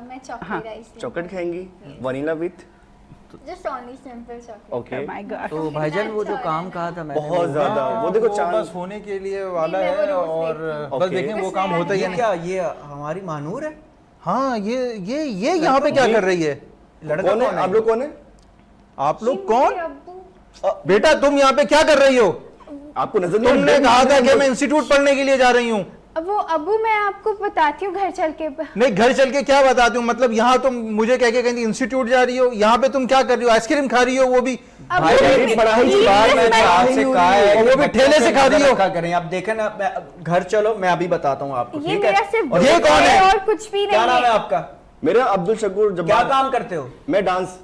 मैं चॉकलेट आइसक्रीम, चॉकलेट खाएंगी? Vanilla with? Just only simple chocolate. Okay. My god. तो भाईजान वो जो काम कहा था मैंने, बहुत ज्यादा वो देखो वो चांद बस होने के लिए वाला नहीं, मैं वो है रोज और देखती बस Okay. देखें वो काम होता ही ये नहीं। क्या ये हमारी महानूर है? हाँ ये यहाँ पे क्या कर रही है? लड़का कौन है? कौन आप लोग कौन है? आप लोग कौन? अब्बू बेटा तुम यहाँ पे क्या कर रही हो? आपको नजर नहीं तुमने कहा था कि मैं इंस्टीट्यूट पढ़ने के लिए जा रही हूँ। अब वो अब्बू मैं आपको बताती हूँ घर चल के। नहीं घर चल के क्या बताती हूँ, मतलब यहाँ तुम मुझे कह के कहीं इंस्टीट्यूट जा रही हो, यहाँ पे तुम क्या कर रही हो? आइसक्रीम खा रही हो, वो भी भाई मेरी पढ़ाई के बाद मैंने आपसे कहा है और वो भी ठेले से खा रही हो। क्या करें आप देखें ना, घर चलो मैं अभी बताता हूँ आपको, ये ठीक मेरा है? सिर्फ और ये कौन है? और कुछ भी क्या नाम है नहीं है। आपका? मेरा अब्दुल शकूर जब क्या काम करते हो? मैं डांस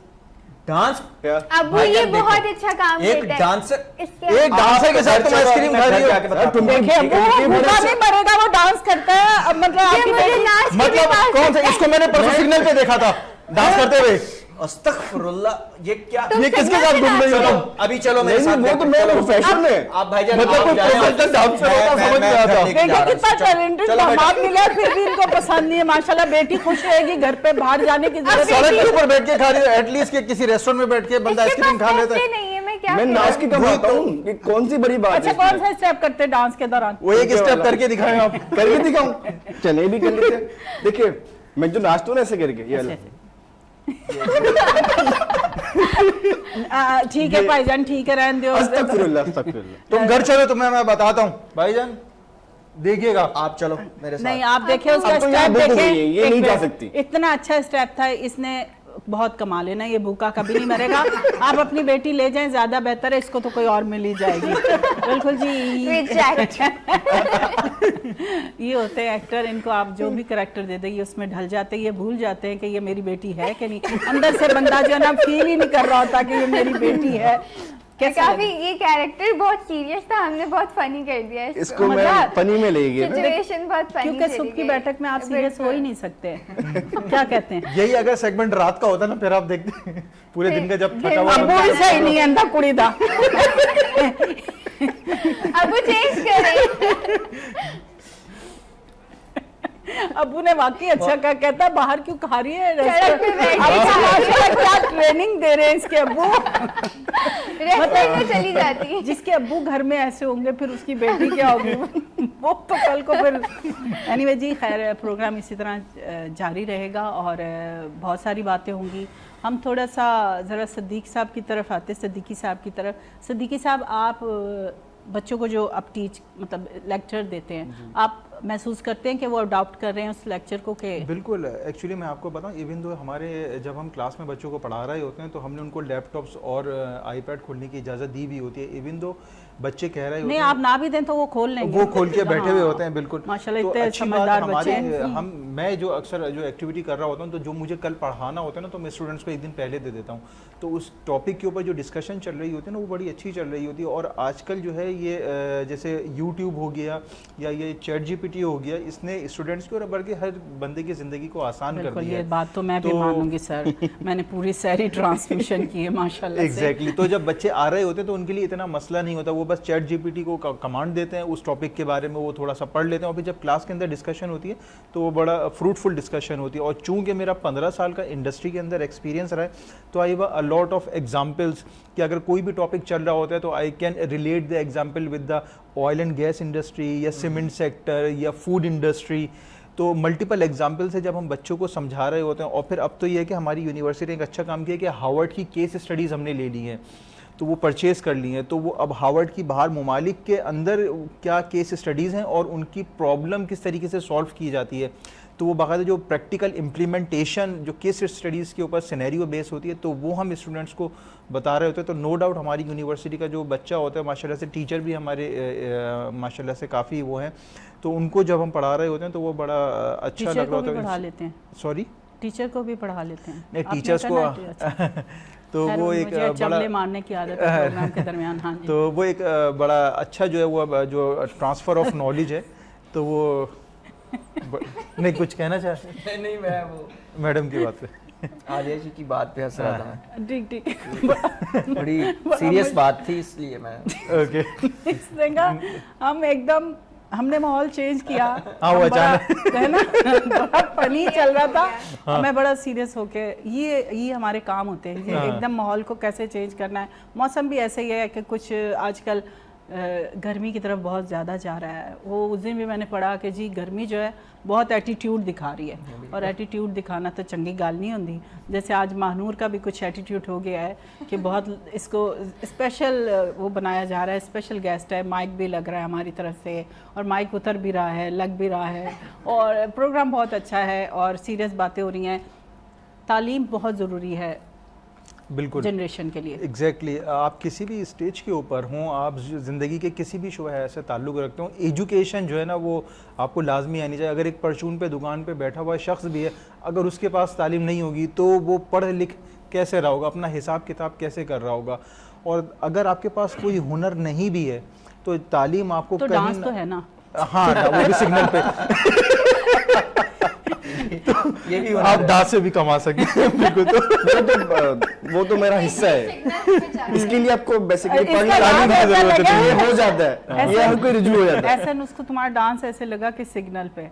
डांस? अब्बू भाईजान ये देखो, बहुत अच्छा काम एक करता है। डांसर, इसके एक डांसर के साथ तुम आइसक्रीम खा रही हो। देखिए अबू वो भूखा नहीं मरेगा, वो डांस करता है। अब मतलब ये आपकी मुझे बेटी- नाच के भी मतलब पास कौन सा? करता है। इसको मैंने परसों सिग्नल पे देखा था डांस करते हुए। अस्तगफुरुल्लाह, ये क्या? ये किसके साथ घूम रही हो चलो तुम? अभी चलो मेरे नहीं, साथ, वो तो देखो, मेरा चलो। प्रोफेशन है। आप भाईजान मतलब आप कोई जाएं, प्रोफेशनल डांसर मैं- होता मैं- समझ मैं में आता। घर लेके देखिए जा रहा कितना हूँ। चलो, टैलेंटेड चलो बेटा। दामाद मिला है, फिर भी इनको पसंद नहीं है। माशाल्लाह बेटी खुश रहेगी, घर पे बाहर जाने की जरूरत सड़क नहीं। के ऊपर बैठ के खा रही हो, एटलीस्ट के किसी रेस्टोरेंट में बैठ के बंदा इसके आइसक्रीम खा पास लेता पैसे है। नहीं है, मैं क्या मैं करूं? नाच की कमाता हूँ, ये कौन सी बड़ी बात अच्छा है? कौन सा स्टेप करते हैं डांस के दौरान? वो एक स्टेप करके दिखाएं आप। करके दिखाऊं? चले भी कर लेते हैं। देखिए मैं जो नाचता हूँ ना ऐसे करके, ये वाला। ठीक है भाईजान, ठीक है रहने दो। अस्तगफिरुल्लाह, अस्तगफिरुल्लाह। तुम घर चलो तो मैं बताता हूँ भाईजान, देखिएगा। आप चलो मेरे साथ। नहीं आप देखिए उसका आपको यहाँ स्टेप भूख हो देखें, गई है, ये एक नहीं जा मिनट। सकती। इतना अच्छा स्टेप था, इसने बहुत कमा लेना, ये भूखा कभी नहीं मरेगा। आप अपनी बेटी ले जाएं, ज्यादा बेहतर है, इसको तो कोई और मिल ही जाएगी। बिल्कुल जी। Reject। ये होते हैं एक्टर, इनको आप जो भी करेक्टर दे दें ये उसमें ढल जाते हैं, ये भूल जाते हैं कि ये मेरी बेटी है कि नहीं। अंदर से बंदा जो है ना फील ही नहीं कर रहा होता कि ये मेरी बेटी है। कैसा काफी लगा? ये कैरेक्टर बहुत सीरियस था, हमने बहुत फनी कर दिया इसको मैं मजाक। फनी में ले गया। सिचुएशन बहुत फनी क्योंकि सुबह की बैठक में आप सीरियस हो ही नहीं सकते। क्या कहते हैं? यही अगर सेगमेंट रात का होता ना, फिर आप देखते पूरे दिन का जब थका हुआ अब बंदा- वो सही नहीं अंधा कुड़ी दा। अब वो चेंज करें। अबू ने वाकई अच्छा कहा, कहता है, बाहर क्यों खा रही है? सड़क पे बैठ अब के माशाल्लाह क्या ट्रेनिंग दे रहे हैं इसके अब्बू। रेस्टोरेंट में चली जाती है। जिसके अब्बू घर में ऐसे होंगे फिर उसकी बेटी क्या होगी? वो तो कल को फिर एनीवे जी खैर प्रोग्राम इसी तरह जारी रहेगा और बहुत सारी बातें होंगी। हम थोड़ा सा ज़रा सद्दीक साहब की तरफ आते, सद्दीकी साहब की तरफ। सद्दीकी साहब आप बच्चों को जो आप टीच मतलब लेक्चर देते हैं, आप महसूस करते हैं कि वो अडॉप्ट कर रहे हैं उस लेक्चर को? के बिल्कुल, एक्चुअली मैं आपको बताऊं, इवन दो हमारे जब हम क्लास में बच्चों को पढ़ा रहे होते हैं तो हमने उनको लैपटॉप्स और आईपैड खोलने की इजाज़त दी भी होती है। इवन दो बच्चे कह रहे होते नहीं हैं, आप ना भी दें तो वो खोल लेंगे, वो खोल के बैठे हुए हाँ। होते हैं। बिल्कुल माशाल्लाह तो इतने अच्छी बात समझदार हमारे बच्चे हैं। हम मैं जो अक्सर जो एक्टिविटी कर रहा होता हूँ तो जो मुझे कल पढ़ाना होता है ना तो मैं स्टूडेंट्स को एक दिन पहले दे देता हूँ। तो उस टॉपिक के ऊपर जो डिस्कशन चल रही होती है ना वो बड़ी अच्छी चल रही होती है। और आजकल जो है ये जैसे यूट्यूब हो गया या ये चैट जीपीटी हो गया, इसने स्टूडेंट्स की और बल्कि हर बंदे की ज़िंदगी को आसान कर बिल्कुल, दिया ये है। बात तो मैं भी तो- मानूंगी सर। मैंने पूरी सारी ट्रांसमिशन की है माशाल्लाह से। एग्जैक्टली तो जब बच्चे आ रहे होते हैं तो उनके लिए इतना मसला नहीं होता, वो बस चैट जीपीटी को कमांड देते हैं, उस टॉपिक के बारे में वो थोड़ा सा पढ़ लेते हैं और फिर जब क्लास के अंदर डिस्कशन होती है तो वो बड़ा फ्रूटफुल डिस्कशन होती है। और चूंकि मेरा 15 साल का इंडस्ट्री के अंदर एक्सपीरियंस रहा है तो I have a lot of examples कि अगर कोई भी टॉपिक चल रहा होता है तो I can relate the example with the oil and gas industry या सीमेंट सेक्टर या फूड इंडस्ट्री। तो मल्टीपल एग्जाम्पल से जब हम बच्चों को समझा रहे होते हैं और फिर अब तो ये है कि हमारी यूनिवर्सिटी ने एक अच्छा काम किया कि हार्वर्ड की केस स्टडीज़ हमने ले ली हैं, तो वो परचेज़ कर ली हैं। तो वो अब हार्वर्ड की बाहर ममालिक के अंदर क्या केस स्टडीज़ हैं और उनकी प्रॉब्लम किस तरीके से सॉल्व की जाती है, तो वो बाकायदा जो प्रैक्टिकल इम्प्लीमेंटेशन जो केस स्टडीज़ के ऊपर सिनेरियो बेस होती है तो वो हम स्टूडेंट्स को बता रहे होते हैं। तो नो डाउट हमारी यूनिवर्सिटी का जो बच्चा होता है माशाल्लाह से, टीचर भी हमारे माशाल्लाह से काफ़ी वो हैं, तो उनको जब हम पढ़ा रहे होते हैं तो वो बड़ा अच्छा टीचर लग को रहा भी पढ़ा होता है। लेते हैं? सॉरी, टीचर को भी पढ़ा लेते हैं? नहीं आपने टीचर्स को करना है? अच्छा। तो खैर, वो एक मुझे बड़ा चमले मारने की आदत है प्रोग्राम के दरमियान। हाँ जी। तो वो एक बड़ा अच्छा जो है वो जो ट्रांसफ़र ऑफ नॉलेज है तो वो नहीं कुछ कहना चाहते हैं? नहीं मैं वो मैडम की बात पे। आलिया जी की बात पे हंस रहा था मैं। ठीक ठीक बड़ी सीरियस बात थी इसलिए मैं ओके इसने कहा हम एकदम हमने माहौल चेंज किया। हाँ, वो हम बड़ा- अचानक। है ना बड़ा फनी चल रहा था हमें बड़ा सीरियस होके ये हमारे काम होते हैं, ये एकदम माहौल को कैसे चेंज करना है। मौसम भी ऐसे ही है कि कुछ आजकल गर्मी की तरफ बहुत ज़्यादा जा रहा है। वो उस दिन भी मैंने पढ़ा कि जी गर्मी जो है बहुत एटीट्यूड दिखा रही है, और एटीट्यूड दिखाना तो चंगी गाल नहीं होती। जैसे आज महानूर का भी कुछ एटीट्यूड हो गया है कि बहुत इसको स्पेशल वो बनाया जा रहा है, स्पेशल गेस्ट है, माइक भी लग रहा है हमारी तरफ से, और माइक उतर भी रहा है, लग भी रहा है, और प्रोग्राम बहुत अच्छा है और सीरियस बातें हो रही हैं। तालीम बहुत ज़रूरी है बिल्कुल जनरेशन के लिए। एग्जैक्टली आप किसी भी स्टेज के ऊपर हों, आप ज़िंदगी के किसी भी शोबे से ताल्लुक़ रखते हो, एजुकेशन जो है ना वो आपको लाजमी आनी चाहिए। अगर एक परचून पे दुकान पे बैठा हुआ शख्स भी है, अगर उसके पास तालीम नहीं होगी तो वो पढ़ लिख कैसे रहा होगा, अपना हिसाब किताब कैसे कर रहा होगा। और अगर आपके पास कोई हुनर नहीं भी है तो तालीम आपको तो कहीं डांस तो है ना। हाँ वो भी सिग्नल पे ये भी आप डांस से भी कमा सकते हैं बिल्कुल। तो वो तो मेरा हिस्सा है। इसके लिए आपको बेसिकली इसका पढ़ना नाम की ऐसा जरूरत लगा है, ये है। हो जाता है, ये हर कोई रिजू हो जाता है। ऐसा उसको तुम्हारा डांस ऐसे लगा कि सिग्नल पे।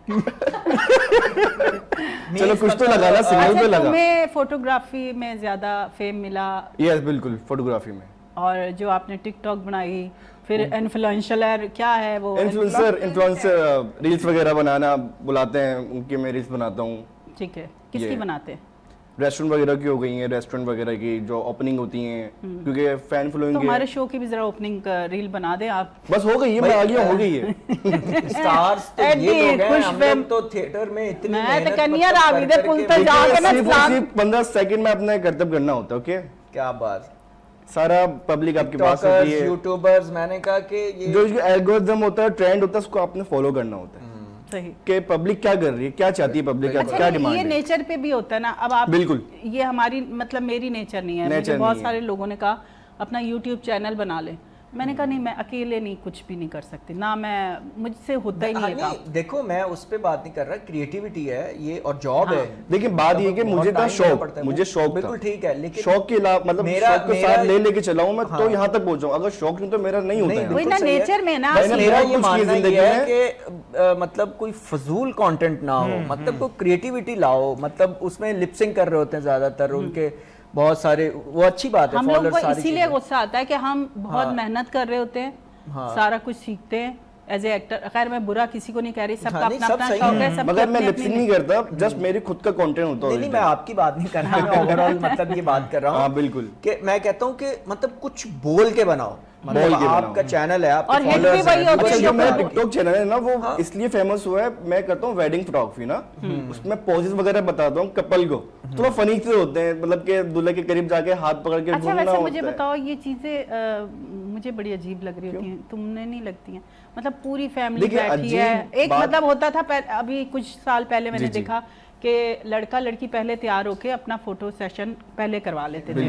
चलो कुछ तो लगा ना, सिग्नल पे अच्छा, लगा। तुम्हें फोटोग्राफी में ज्यादा फेम मिला, यस बिल्कुल, फोटोग्राफी में। और जो आपने टिकटॉक बनाई, फिर इन्फ्लुएंसर क्या है वो? इन्फ्लुएंसर रील्स वगैरह बनाना बुलाते हैं, उनके मैं रील्स बनाता हूँ। ठीक है, किसकी ये। बनाते हैं? रेस्टोरेंट वगैरह की हो गई हैं, रेस्टोरेंट वगैरह की जो ओपनिंग होती हैं, क्योंकि फैन तो फॉलोइंग हमारे शो की भी जरा ओपनिंग रील बना दें आप। बस हो गई है, मैं आ गया, हो गई है। स्टार्स तो एडी, ये लोग हैं, खुश हम फैम- लोग तो थिएटर में इतनी मैं तो मेहनत कन्या मतलब रावी दे कर पुल करके पे जाके ना सिर्फ सलाम- सिर्फ 15 सेकंड में अपना कर्तव्य करना होता है। ओके, क्या बात। सारा पब्लिक आपके पास होती टिकटॉकर्स, है, यूट्यूबर्स, मैंने कहा कि ये जो एल्गोरिथम होता है, ट्रेंड होता है, उसको आपने फॉलो करना होता है सही। कि पब्लिक क्या कर रही है, क्या चाहती है पब्लिक, अच्छा, क्या ये डिमांड है। नेचर पे भी होता है ना। अब आप बिल्कुल। ये हमारी मतलब मेरी नेचर नहीं है। नेचर मुझे बहुत नहीं है। सारे लोगों ने कहा अपना यूट्यूब चैनल बना ले। मैंने कहा नहीं, मैं अकेले नहीं कुछ भी नहीं कर सकती ना, मैं मुझसे होता ही नहीं है हाँ, काम। नहीं, देखो मैं उस पे बात नहीं कर रहा, क्रिएटिविटी है ये और जॉब है। देखिए बात ये कि बहुत मुझे था time देना शौक, पड़ता है, मुझे वो शौक बिल्कुल था। ठीक है, लेकिन शौक के अलावा मतलब शौक को साथ ले लेके चलाऊं मैं, तो यहाँ तक पहुंचाऊं। अगर शौक नहीं तो मेरा नहीं होता नहीं, है। वही बिल्कुल ना, सही है। नेचर में ना बस मैंने मेरा बहुत ये कुछ किया मानना जिंदगी ये है में। कि मतलब कोई फजूल कंटेंट ना हो, मतलब कोई क्रिएटिविटी लाओ। मतलब उसमें लिपसिंग कर रहे होते हैं ज्यादातर उनके बहुत सारे, वो अच्छी बात है। हम लोग followers को सारी इसीलिए चीजें। गुस्सा आता है कि हम बहुत हाँ। मेहनत कर रहे होते हैं, हाँ। सारा कुछ सीखते हैं एज ए एक्टर। खैर मैं बुरा किसी को नहीं कह रही, सबका हाँ, नहीं, अपना सब अपना सही शौक है। है, सबकी मगर मैं अपनी लिपसिंग अपनी- नहीं करता, जस्ट मेरी खुद का कंटेंट होता नहीं है। मैं आपकी बात नहीं कर रहा, मैं ओवरऑल मतलब ये बात कर रहा हूँ। हाँ, बिल्कुल। कि मैं कहता हूँ कि मतलब कुछ बोल के बनाओ, बोल मतलब के आपका बनाओ। चैनल है, आपके और hit भी followers वही हैं, होते अच्छा, हैं जो जो मेरा करो। टिकटॉक चैनल है ना, वो हाँ। इसलिए फेमस हुआ है, मैं करता हूँ वेडिंग फोटोग्राफी ना, उसमें पोजेस वगैरह बताता हूँ कपल को, थोड़ा फनी से होते हैं, मतलब कि दूल्हे के करीब जाके हाथ पकड़ के अच्छा घूमना वैसे होता मुझे है। बताओ, ये चीजें मुझे बड़ी अजीब लग रही होती हैं, तुमने नहीं लगती हैं? मतलब पूरी फैमिली देखिए, बैठी अजीब है, एक बात- मतलब होता था अभी कुछ साल पहले मैंने जी, जी। देखा कि लड़का लड़की पहले तैयार होके अपना फोटो सेशन पहले करवा लेते थे।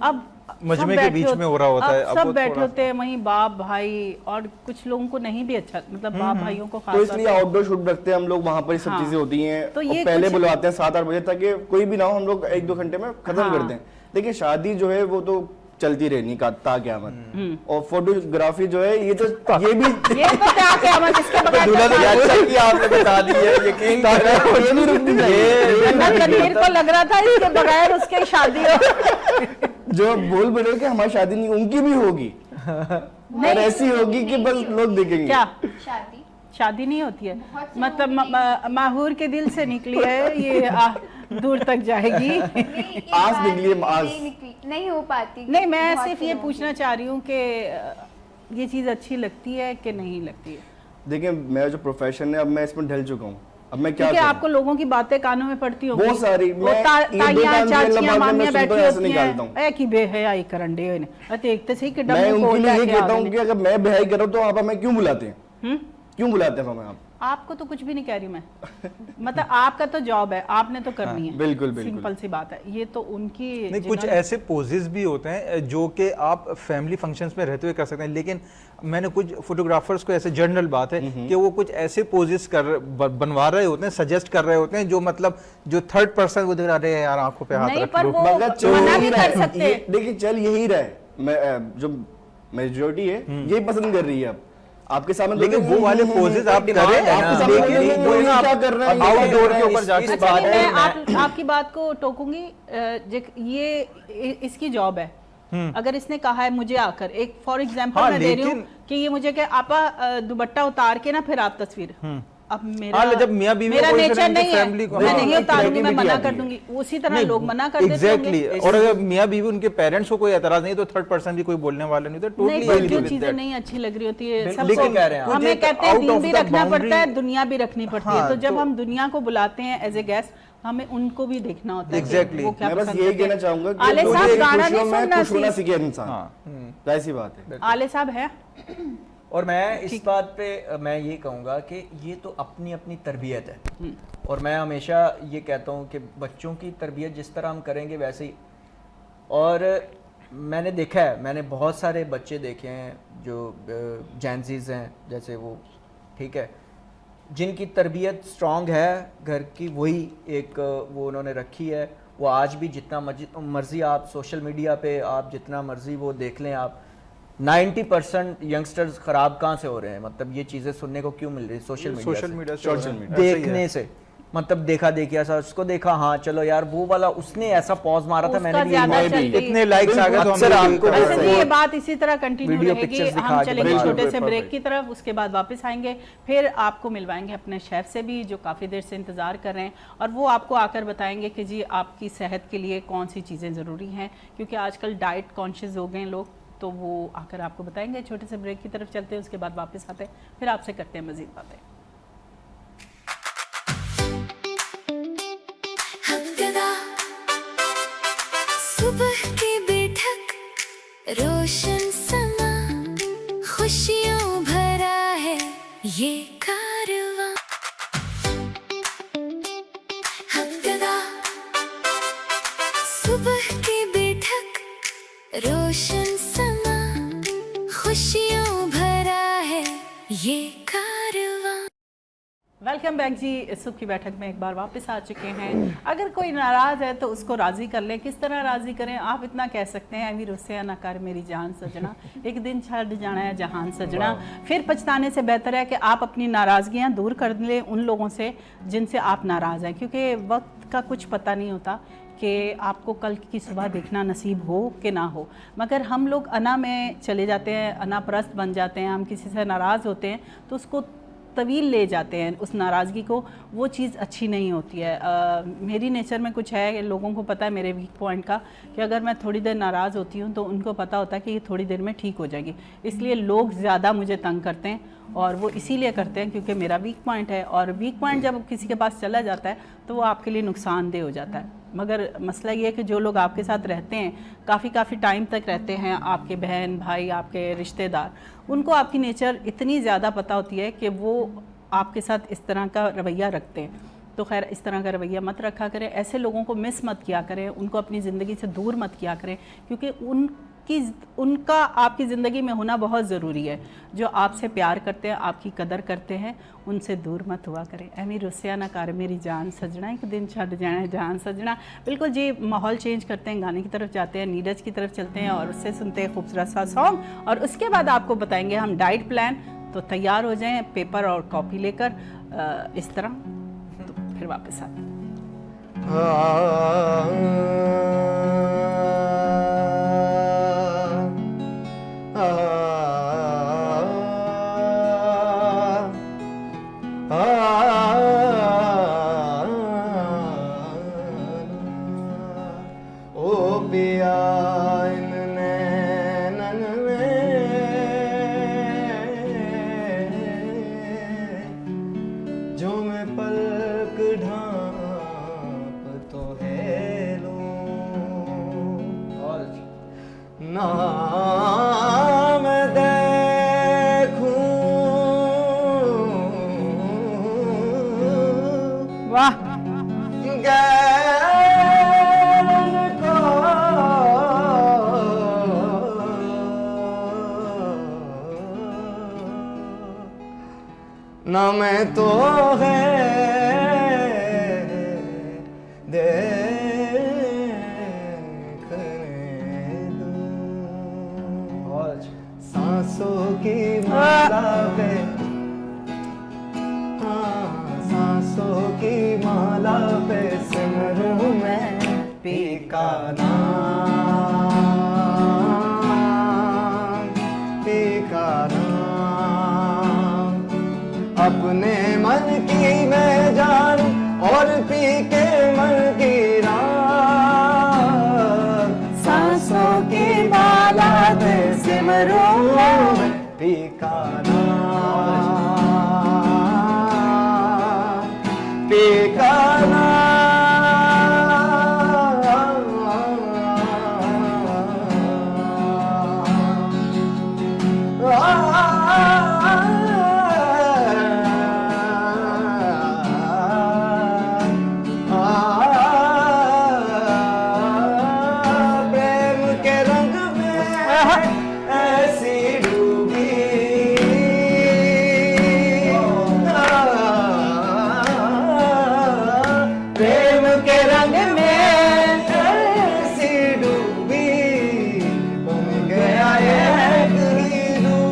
अब मजमे सब के बैठे बीच होते- में हो रहा होता है, अब अब सब वो बैठे थोड़ा- होते हैं वहीं बाप भाई, और कुछ लोगों को नहीं भी अच्छा, मतलब बाप भाइयों को खास तो तौर इसलिए पे- आउटडोर शूट रखते हैं हम लोग, वहां पर ये सब हाँ। चीजें होती हैं, तो और ये पहले कुछ- बुलवाते हैं 7-8 बजे ताकि कोई भी ना हो, हम लोग 1-2 घंटे में खत्म हाँ। कर दें। देखिए शादी जो है वो तो चलती रहनी का ताक़यामत, और फोटोग्राफी जो है ये तो ये भी ये तो क्या क्या हम इसके बगैर दूल्हा तो ने क्या- अच्छा किया आपने बता दी है, यकीन ये नहीं रुकनी चाहिए। जन्नत रणवीर को लग रहा था इसके बगैर उसकी शादी हो। जो बोल बने कि हमारी शादी नहीं, उनकी भी होगी, और ऐसी होगी कि बस लोग देखेंगे। क्या शादी शादी नहीं होती है? बहुत से मतलब लोगों माहूर के दिल से निकली है ये, दूर तक जाएगी। नहीं, ये आस बात निकली है, आस। नहीं निकली, नहीं हो पाती। नहीं, मैं बहुत सिर्फ से ये लोगों पूछना की। चाह रही हूँ कि ये चीज़ अच्छी लगती है कि नहीं लगती है? देखिए मेरा जो प्रोफेशन है, अब मैं इसमें ढल चुका हूँ, अब मैं क्या क्योंकि करूं? आपको लोगों की बातें कानों में पड़ती होंगी बहुत सारी, वो मैं ईद ताइयां दुकान से चाचियां लम्हा मामियां मैं सुनता बैठी हूं, ऐसे होती निकालता हैं, ए की बेहयाई करन डे ने अते एक तो सही कि मैं डब्बू उनके खोल लिए ये के कहता आ हूँ गए कि अगर मैं बेहाई कर रहा हूँ तो आप हमें क्यों बुलाते हैं, हम्म? क्यों बुलाते हैं हमें आप? आपको तो कुछ भी नहीं कह रही मैं, मतलब आपका तो जॉब है, आपने तो करनी है। बिल्कुल, बिल्कुल। सिंपल सी बात है, ये तो उनकी नहीं, कुछ ऐसे पोजेस भी होते हैं जो कि आप फैमिली फंक्शंस में रहते हुए कर सकते हैं, लेकिन मैंने कुछ फोटोग्राफर्स को ऐसे जनरल बात है कि वो कुछ ऐसे पोजेस बनवा रहे होते हैं, सजेस्ट कर रहे होते हैं जो मतलब जो थर्ड पर्सन वो देख रहा है यार आंखों पे हाथ नहीं, रख पर लो। वो मगर चल मना यही भी रहा कर है। सकते हैं। देखिए चल यही रहे, मैं जो मेजोरिटी है यही पसंद कर रही है अब आपके सामने। लेकिन वो वाले पोजेस आप डिमांड करें, है ना। आप सामने लेकिन लोग वो ना क्या कर रहे हैं, आप आउटडोर के इस- ऊपर जाके इस अच्छा, बात मैं है, आपकी बात को टोकूंगी। ये इसकी जॉब है। अगर इसने कहा है मुझे आकर, एक फॉर एग्जांपल हाँ, मैं दे रही हूँ लेकिन- कि ये मुझे कहे आपा दुपट्टा उतार के ना फिर आप तस्वीर। अब मेरा हाँ, जब मियाँ बीवी मेरा को कोई नेचर से नहीं फैमिली है, को- मैं हाँ, नहीं एक उतारूंगी, मैं creativity मना आती कर है। दूंगी। उसी तरह लोग मना कर देते एग्जैक्टली। होंगे। और अगर मियाँ बीवी उनके पेरेंट्स को कोई एतराज नहीं तो थर्ड पर्सन भी कोई बोलने वाला नहीं, तो नहीं, टोटली पर agree जो with चीजें that। नहीं अच्छी लग रही होती है बिल्कुल सबको, सही कह रहे हैं आप। हमें कुछ कहते हैं out दीन of भी the रखना पड़ता है, boundary- दुनिया भी रखनी पड़ती हाँ, है। तो जब तो- हम दुनिया को बुलाते हैं एज ए गेस्ट, हमें उनको भी देखना होता है कि Exactly। वो क्या मैं बस पसंद यही करते हैं। कहना चाहूंगा कि आले लोग साहब एक गाना खुशियों नहीं में सुनना खुश होना सीख। सीखे इंसान। हाँ। जाहिर सी बात है। आले साहब है। और मैं इस बात पे मैं ये कहूँगा कि ये तो अपनी अपनी तरबियत है, और मैं हमेशा ये कहता हूँ कि बच्चों की तरबियत जिस तरह हम करेंगे वैसे ही। और मैंने देखा है, मैंने बहुत सारे बच्चे देखे हैं जो जैनजीज हैं जैसे वो, ठीक है, जिनकी तरबियत स्ट्रांग है घर की, वही एक वो उन्होंने रखी है। वो आज भी जितना मर्जी आप सोशल मीडिया पे आप जितना मर्जी वो देख लें, आप 90% यंगस्टर्स खराब कहाँ से हो रहे हैं, मतलब ये चीज़ें सुनने को क्यों मिल रही है सोशल मीडिया से, सोशल मीडिया देखने से, मतलब देखा देखी ऐसा उसको देखा, हाँ चलो यार वो वाला उसने ऐसा पॉज मारा था, उसका मैंने भी ज्यादा यही- चल रही है। इतने लाइक्स आ गए तो अक्सर हम आपको लोग वैसे भी भी ये कर बात इसी तरह कंटिन्यू वीडियो रहेगी। पिक्चर्स दिखा हम के चलेंगे बिल्कुल, छोटे से बिल्कुल, ब्रेक की तरफ, उसके बाद वापस आएंगे, फिर आपको मिलवाएंगे अपने शेफ से भी जो काफ़ी देर से इंतज़ार कर रहे हैं, और वो आपको आकर बताएंगे कि जी आपकी सेहत के लिए कौन सी चीज़ें ज़रूरी हैं, क्योंकि आजकल डाइट कॉन्शियस हो गए हैं लोग, तो वो आकर आपको बताएंगे। छोटे से ब्रेक की तरफ चलते हैं, उसके बाद वापस आते हैं, फिर आपसे करते हैं मज़ीद बातें। हमददा सुबह की बैठक, रोशन समा, खुशियों भरा है ये कारवां। हमददा सुबह की बैठक, रोशन समा, खुशियों भरा है ये कारवां। वेलकम बैक जी। सुबह की बैठक में एक बार वापस आ चुके हैं। अगर कोई नाराज़ है तो उसको राज़ी कर लें। किस तरह राज़ी करें? आप इतना कह सकते हैं, अभी रुस्से ना कर मेरी जान सजना, एक दिन छड़ जाना है जहान सजना। फिर पछताने से बेहतर है कि आप अपनी नाराज़गियाँ दूर कर लें उन लोगों से जिनसे आप नाराज़ हैं, क्योंकि वक्त का कुछ पता नहीं होता कि आपको कल की सुबह देखना नसीब हो कि ना हो। मगर हम लोग अना में चले जाते हैं, अना परस्त बन जाते हैं। हम किसी से नाराज़ होते हैं तो उसको तवील ले जाते हैं, उस नाराज़गी को, वो चीज़ अच्छी नहीं होती है। मेरी नेचर में कुछ है, लोगों को पता है मेरे वीक पॉइंट का, कि अगर मैं थोड़ी देर नाराज़ होती हूँ तो उनको पता होता है कि ये थोड़ी देर में ठीक हो जाएगी। इसलिए लोग ज़्यादा मुझे तंग करते हैं, और वो इसीलिए करते हैं क्योंकि मेरा वीक पॉइंट है, और वीक पॉइंट जब किसी के पास चला जाता है तो वो आपके लिए नुकसानदेह हो जाता है। मगर मसला ये है कि जो लोग आपके साथ रहते हैं, काफ़ी टाइम तक रहते हैं, आपके बहन भाई, आपके रिश्तेदार, उनको आपकी नेचर इतनी ज़्यादा पता होती है कि वो आपके साथ इस तरह का रवैया रखते हैं। तो खैर इस तरह का रवैया मत रखा करें, ऐसे लोगों को मिस मत किया करें, उनको अपनी ज़िंदगी से दूर मत किया करें, क्योंकि उनका आपकी ज़िंदगी में होना बहुत ज़रूरी है। जो आपसे प्यार करते हैं, आपकी कदर करते हैं, उनसे दूर मत हुआ करें। एमी रुस्या ना कर मेरी जान सजना, एक दिन छड़ जाना है जान सजना। बिल्कुल जी, माहौल चेंज करते हैं, गाने की तरफ जाते हैं, नीरज की तरफ चलते हैं, और उससे सुनते हैं खूबसूरत सा सॉन्ग, और उसके बाद आपको बताएंगे हम डाइट प्लान। तो तैयार हो जाएं पेपर और कॉपी लेकर, इस तरह। तो फिर वापस आते हैं। ओ पिया इन नैनन में जो मैं पलक ढांप तो है लूं, ना मैं देखूं मैं तो है देखने दूं सांसों की माला पे, हाँ, सांसों की माला पे सिमरूं मैं पी का नाम, पी का नाम। अपने मन की मैं जानूं और पी के मन की रात, सांसों की माला पे सिमरूं मैं पी का नाम, पी का प्रेम के रंग में ऐसी डूबी, प्रेम के रंग में ऐसी डूबी, बन गया एक हीरो,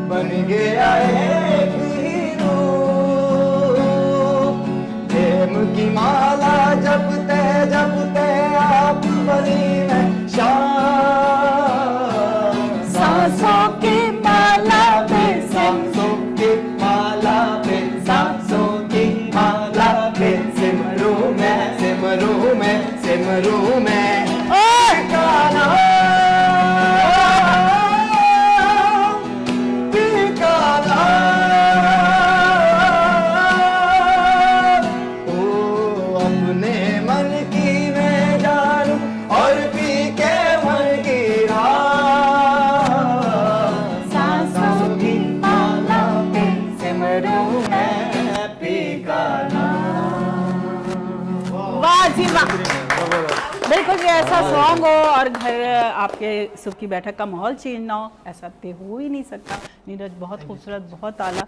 बन गया एक हीरो। प्रेम की माला जपते जपते आप बनी मैं शाम, सांसों की माला पे, सांसों की माला पे, सांसों की माला पे सिमरूं मैं, सिमरूं मैं, सिमरूं मैं का नाम, पी का नाम। ओ अपने मन की मैं जानूं और पी के मन की रात, सांसों की माला पे सिमरूं मैं पी का नाम। वाह जी वाह, बिल्कुल भी ऐसा सॉन्ग हो और घर आपके सुख की बैठक का माहौल चेंज ना हो, ऐसा तो हो ही नहीं सकता। नीरज बहुत खूबसूरत, बहुत आला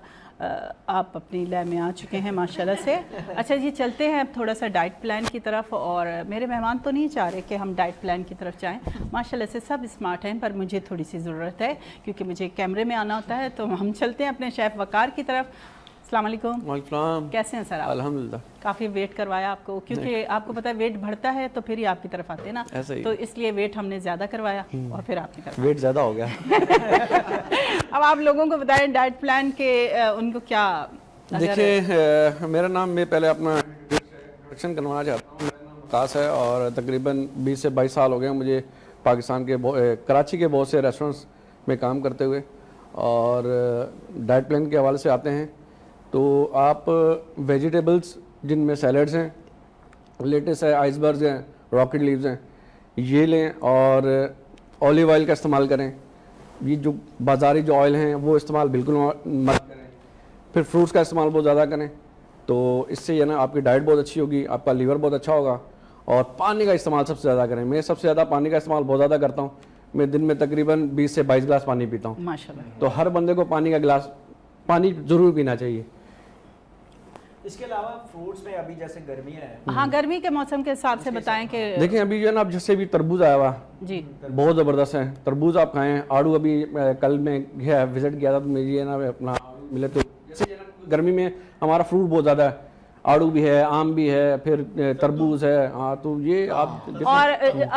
आप अपनी लय में आ चुके हैं माशाल्लाह से। अच्छा जी, चलते हैं अब थोड़ा सा डाइट प्लान की तरफ। और मेरे मेहमान तो नहीं चाह रहे कि हम डाइट प्लान की तरफ जाएं, माशाल्लाह से सब स्मार्ट हैं, पर मुझे थोड़ी सी ज़रूरत है क्योंकि मुझे कैमरे में आना होता है। तो हम चलते हैं अपने शेफ़ वकार की तरफ। अस्सलाम वालेकुम। वालेकुम। कैसे हैं सर आप? अल्हम्दुलिल्लाह। काफ़ी वेट करवाया आपको, क्योंकि आपको पता है वेट बढ़ता है तो फिर ही आपकी तरफ आते हैं ना, ऐसा ही। तो इसलिए वेट हमने ज़्यादा करवाया और फिर आपकी तरफ। वेट ज़्यादा हो गया। अब आप लोगों को बताएं डाइट प्लान के उनको क्या देखिए, मेरा नाम, मैं पहले अपना इंट्रोडक्शन करवाना चाहता हूँ। मेरा नाम वकास है और तकरीबन 20 से 22 साल हो गए मुझे पाकिस्तान के कराची के बहुत से रेस्टोरेंट्स में काम करते हुए। और डाइट प्लान के हवाले से आते हैं तो आप वेजिटेबल्स जिनमें सैलड्स हैं, लेटेस है, आइसबर्ग्स हैं, रॉकेट लीव्स हैं, ये लें और ऑलिव ऑयल का इस्तेमाल करें। ये जो बाज़ारी जो ऑयल हैं वो इस्तेमाल बिल्कुल मत करें। फिर फ्रूट्स का इस्तेमाल बहुत ज़्यादा करें, तो इससे ये ना आपकी डाइट बहुत अच्छी होगी, आपका लीवर बहुत अच्छा होगा। और पानी का इस्तेमाल सबसे ज़्यादा करें। मैं सबसे ज़्यादा पानी का इस्तेमाल बहुत ज़्यादा करता हूँ। मैं दिन में तकरीबन 20 से 22 गिलास पानी पीता हूँ माशाल्लाह। तो हर बंदे को पानी का गिलास पानी ज़रूर पीना चाहिए। इसके अलावा फ्रूट्स में अभी जैसे गर्मियाँ हैं, हाँ, गर्मी के मौसम के हिसाब से बताएं कि देखिए अभी जो है ना, अब जैसे भी तरबूज आया हुआ जी बहुत ज़बरदस्त है, तरबूज आप खाएं। आड़ू अभी कल मैं गया विजिट किया था तो मुझे ना अपना मिले, तो जैसे गर्मी में हमारा फ्रूट बहुत ज़्यादा है, आड़ू भी है, आम भी है, फिर तरबूज है। हाँ, तो ये आप और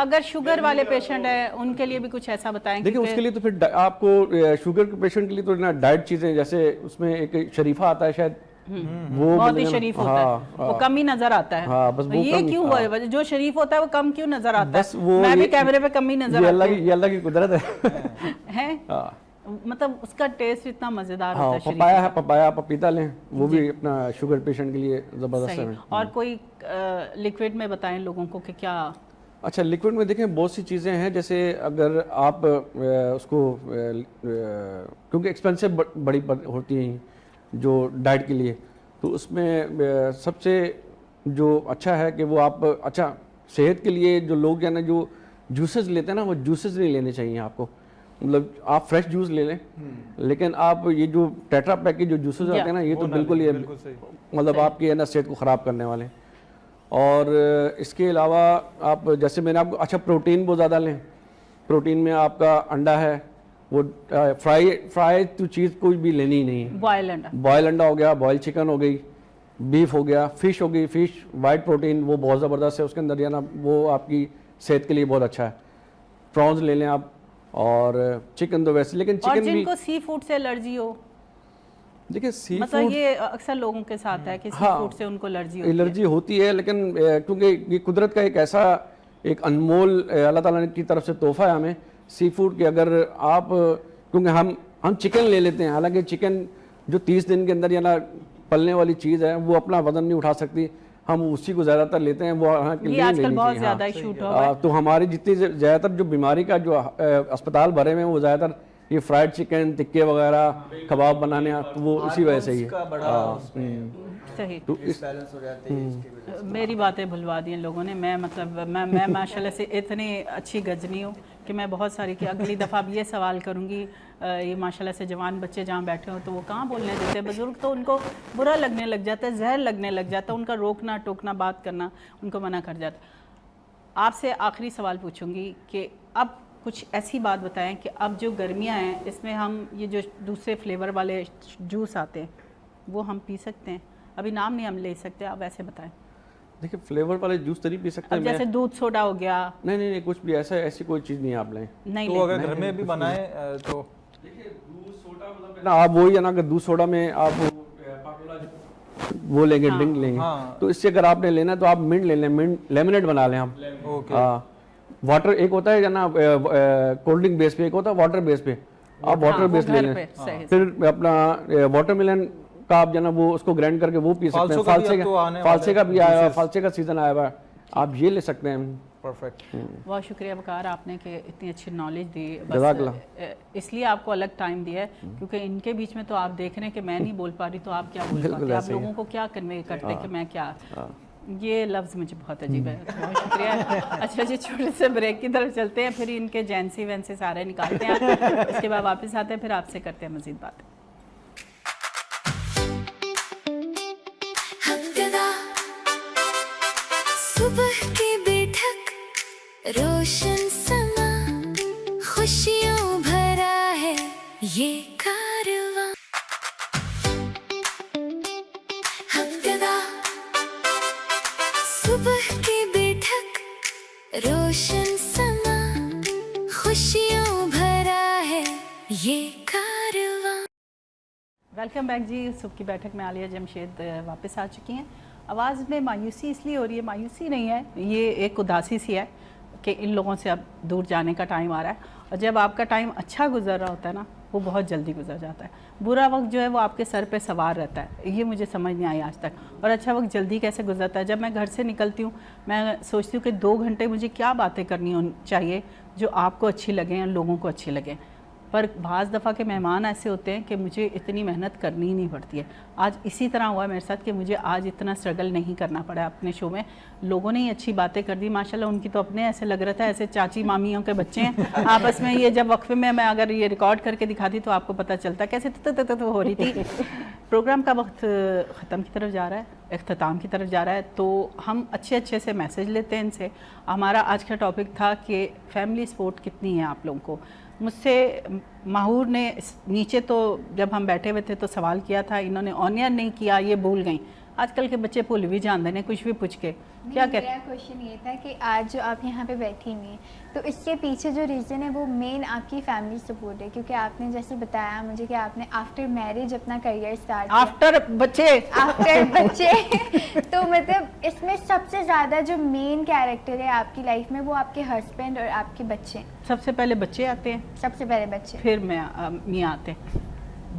अगर शुगर वाले पेशेंट हैं उनके लिए भी कुछ ऐसा बताएं। देखिए उसके लिए तो फिर आपको शुगर के पेशेंट के लिए तो ना डाइट चीज़ें, जैसे उसमें एक शरीफा आता है शायद, वो बहुत ही मतलब शरीफ होता हाँ, है, वो कम ही नजर आता है। हाँ, बस तो वो ये कम- क्यों हुआ है? जो शरीफ होता है वो कम क्यों नजर आता बस है? वो मैं भी ये- कैमरे पे कम ही नजर आता ये अल्लाह की कुदरत है। है। हाँ, मतलब उसका टेस्ट इतना मजेदार हाँ, होता है शरीफ पपाया का। है, पपाया पपीता लें, वो भी अपना शुगर पेशेंट के लिए ज़बरदस्त सही। है। और कोई लिक्विड में बताएं लोगों को कि क्या। अच्छा, लिक्विड में देखें बहुत सी चीज़ें हैं, जैसे अगर आप उसको क्योंकि एक्सपेंसिव बड़ी होती हैं जो डाइट के लिए, तो उसमें सबसे जो अच्छा है कि वो आप सेहत के लिए जो लोग हैं ना जो जूसेस लेते हैं ना, वो जूसेस नहीं लेने चाहिए आपको। मतलब आप फ्रेश जूस ले लें, लेकिन आप ये जो टेट्रा पैक के जो जूसेस आते हैं ना, ये तो बिल्कुल ये मतलब आपकी है ना सेहत को ख़राब करने वाले हैं। और इसके अलावा आप जैसे मैंने आपको अच्छा प्रोटीन बहुत ज़्यादा लें। प्रोटीन में आपका अंडा है, वो फ्राई तो चीज़ कोई भी लेनी ही नहीं है। बॉयल अंडा हो गया, बॉयल चिकन हो गई, बीफ हो गया, फिश हो गई। फिश वाइट प्रोटीन वो बहुत ज़बरदस्त है, उसके अंदर या ना वो आपकी सेहत के लिए बहुत अच्छा है। प्रॉन्स ले लें आप, और चिकन तो वैसे, लेकिन और चिकन भी जिनको सी फूड से एलर्जी हो, देखिए सी मतलब फूड ये अक्सर लोगों के साथ है कि सी हाँ, फूड से उनको एलर्जी एलर्जी होती है, लेकिन क्योंकि ये कुदरत का एक ऐसा एक अनमोल अल्लाह ताला की तरफ से तोहफा है हमें सी फूड के। अगर आप क्योंकि हम चिकन ले लेते हैं, हालांकि चिकन जो 30 दिन के अंदर या ना पलने वाली चीज़ है, वो अपना वजन नहीं उठा सकती, हम उसी को ज़्यादातर लेते हैं। वो ये आजकल बहुत ज़्यादा ही शूट हो रहा है। तो हमारी जितनी ज़्यादातर जो बीमारी का जो अस्पताल भरे में, वो ज़्यादातर ये फ्राइड चिकन, टिक्के वगैरह, कबाब बनाने, तो वो इसी वजह से ही सही। तो इस बैलेंस हो जाते हैं इसकी वजह से। मेरी बातें भुलवा दी इन लोगों ने। मैं मतलब मैं माशाल्लाह से इतनी अच्छी गजनी हूँ कि मैं बहुत सारी कि अगली दफ़ा अब ये सवाल करूँगी, ये माशाल्लाह से जवान बच्चे जहाँ बैठे हो तो वो कहाँ बोलने देते हैं। बुजुर्ग तो उनको बुरा लगने लग जाता है, जहर लगने लग जाता है, उनका रोकना टोकना बात करना उनको मना कर जाता। आपसे आखिरी सवाल पूछूंगी कि अब कुछ ऐसी बात बताएं कि अब जो गर्मियाँ हैं इसमें हम ये जो दूसरे फ्लेवर वाले जूस आते हैं वो हम पी सकते हैं? अभी नाम नहीं हम ले सकते, आप ऐसे बताएं। देखिए फ्लेवर वाले जूस तो नहीं पी सकते। अब जैसे दूध सोडा हो गया। नहीं कुछ भी ऐसी कोई चीज़ नहीं आप लें। नहीं तो अगर घर में भी बनाए तो ना आप वही है ना, अगर दूध सोडा में आप वो लेंगे, ड्रिंक लेंगे, तो इससे अगर आपने लेना है तो आप मिंट ले लें, मिंट लेमनेड बना लें आप। वाटर एक होता है ना कोल्ड ड्रिंक बेस पे, एक होता है वाटर बेस पे, आप वाटर बेस ले लें। फिर अपना वाटरमेलन का आप जना वो उसको ग्राइंड करके वो पी सकते हैं। फालसे का भी आया, फालसे का सीजन आया हुआ है, आप ये ले सकते हैं। परफेक्ट। बहुत शुक्रिया बकार आपने कि इतनी अच्छी नॉलेज दी। जज़ाकल्लाह। इसलिए आपको अलग टाइम दिया है क्योंकि इनके बीच में तो आप देख रहे हैं कि मैं नहीं बोल पा रही, तो आप क्या बोल पाते, आप लोगों को क्या कन्वे करते कि मैं क्या, ये लफ्ज़ मुझे बहुत अजीब है। बहुत शुक्रिया। अच्छा जी, छोटे से ब्रेक की तरफ चलते हैं, फिर इनके जेंसी वेंसी सारे निकालते हैं, इसके बाद वापस आते हैं, फिर आपसे करते हैं मज़ीद बातें। सुबह की बैठक, रोशन समा, खुशियों भरा है ये कारवां। हफ्तेदा सुबह की बैठक, रोशन समा, खुशियों भरा है ये कारवां। वेलकम बैक जी। सुबह की बैठक में आलिया जमशेद वापस आ चुकी हैं। आवाज़ में मायूसी इसलिए हो रही है, मायूसी नहीं है, ये एक उदासी सी है कि इन लोगों से अब दूर जाने का टाइम आ रहा है। और जब आपका टाइम अच्छा गुजर रहा होता है ना, वो बहुत जल्दी गुजर जाता है। बुरा वक्त जो है वो आपके सर पे सवार रहता है, ये मुझे समझ नहीं आई आज तक। और अच्छा वक्त जल्दी कैसे गुजरता है? जब मैं घर से निकलती हूँ मैं सोचती हूँ कि 2 घंटे मुझे क्या बातें करनी चाहिए जो आपको अच्छी लगें और लोगों को अच्छी लगें, पर बाज़ दफ़ा के मेहमान ऐसे होते हैं कि मुझे इतनी मेहनत करनी ही नहीं पड़ती है। आज इसी तरह हुआ मेरे साथ कि मुझे आज इतना स्ट्रगल नहीं करना पड़ा अपने शो में। लोगों ने ही अच्छी बातें कर दी माशाल्लाह, उनकी तो अपने ऐसे लग रहा था ऐसे चाची मामियों के बच्चे हैं आपस में। ये जब वक्फे में मैं अगर ये रिकॉर्ड करके दिखाती तो आपको पता चलता कैसे तो हो रही थी। प्रोग्राम का वक्त ख़त्म की तरफ जा रहा है, इख्तिताम की तरफ जा रहा है, तो हम अच्छे से मैसेज लेते हैं इनसे। हमारा आज का टॉपिक था कि फैमिली सपोर्ट कितनी है आप लोगों को। मुझसे माहूर ने नीचे तो जब हम बैठे हुए थे तो सवाल किया था, इन्होंने ऑनियन नहीं किया, ये भूल गई। आजकल के बच्चे भूल भी जानते हैं कुछ भी पूछ के। क्या कहते हैं? मेरा क्वेश्चन ये था कि आज जो आप यहाँ पे बैठी हुई हैं तो इसके पीछे जो रीज़न है वो मेन आपकी फैमिली सपोर्ट है, क्योंकि आपने जैसे बताया मुझे कि आपने आफ्टर मैरिज अपना करियर स्टार्ट किया। आफ्टर बच्चे तो मतलब इसमें सबसे ज़्यादा जो मेन कैरेक्टर है आपकी लाइफ में वो आपके हस्बैंड और आपके बच्चे। सबसे पहले बच्चे आते हैं, सबसे पहले बच्चे, फिर मियाँ आते हैं।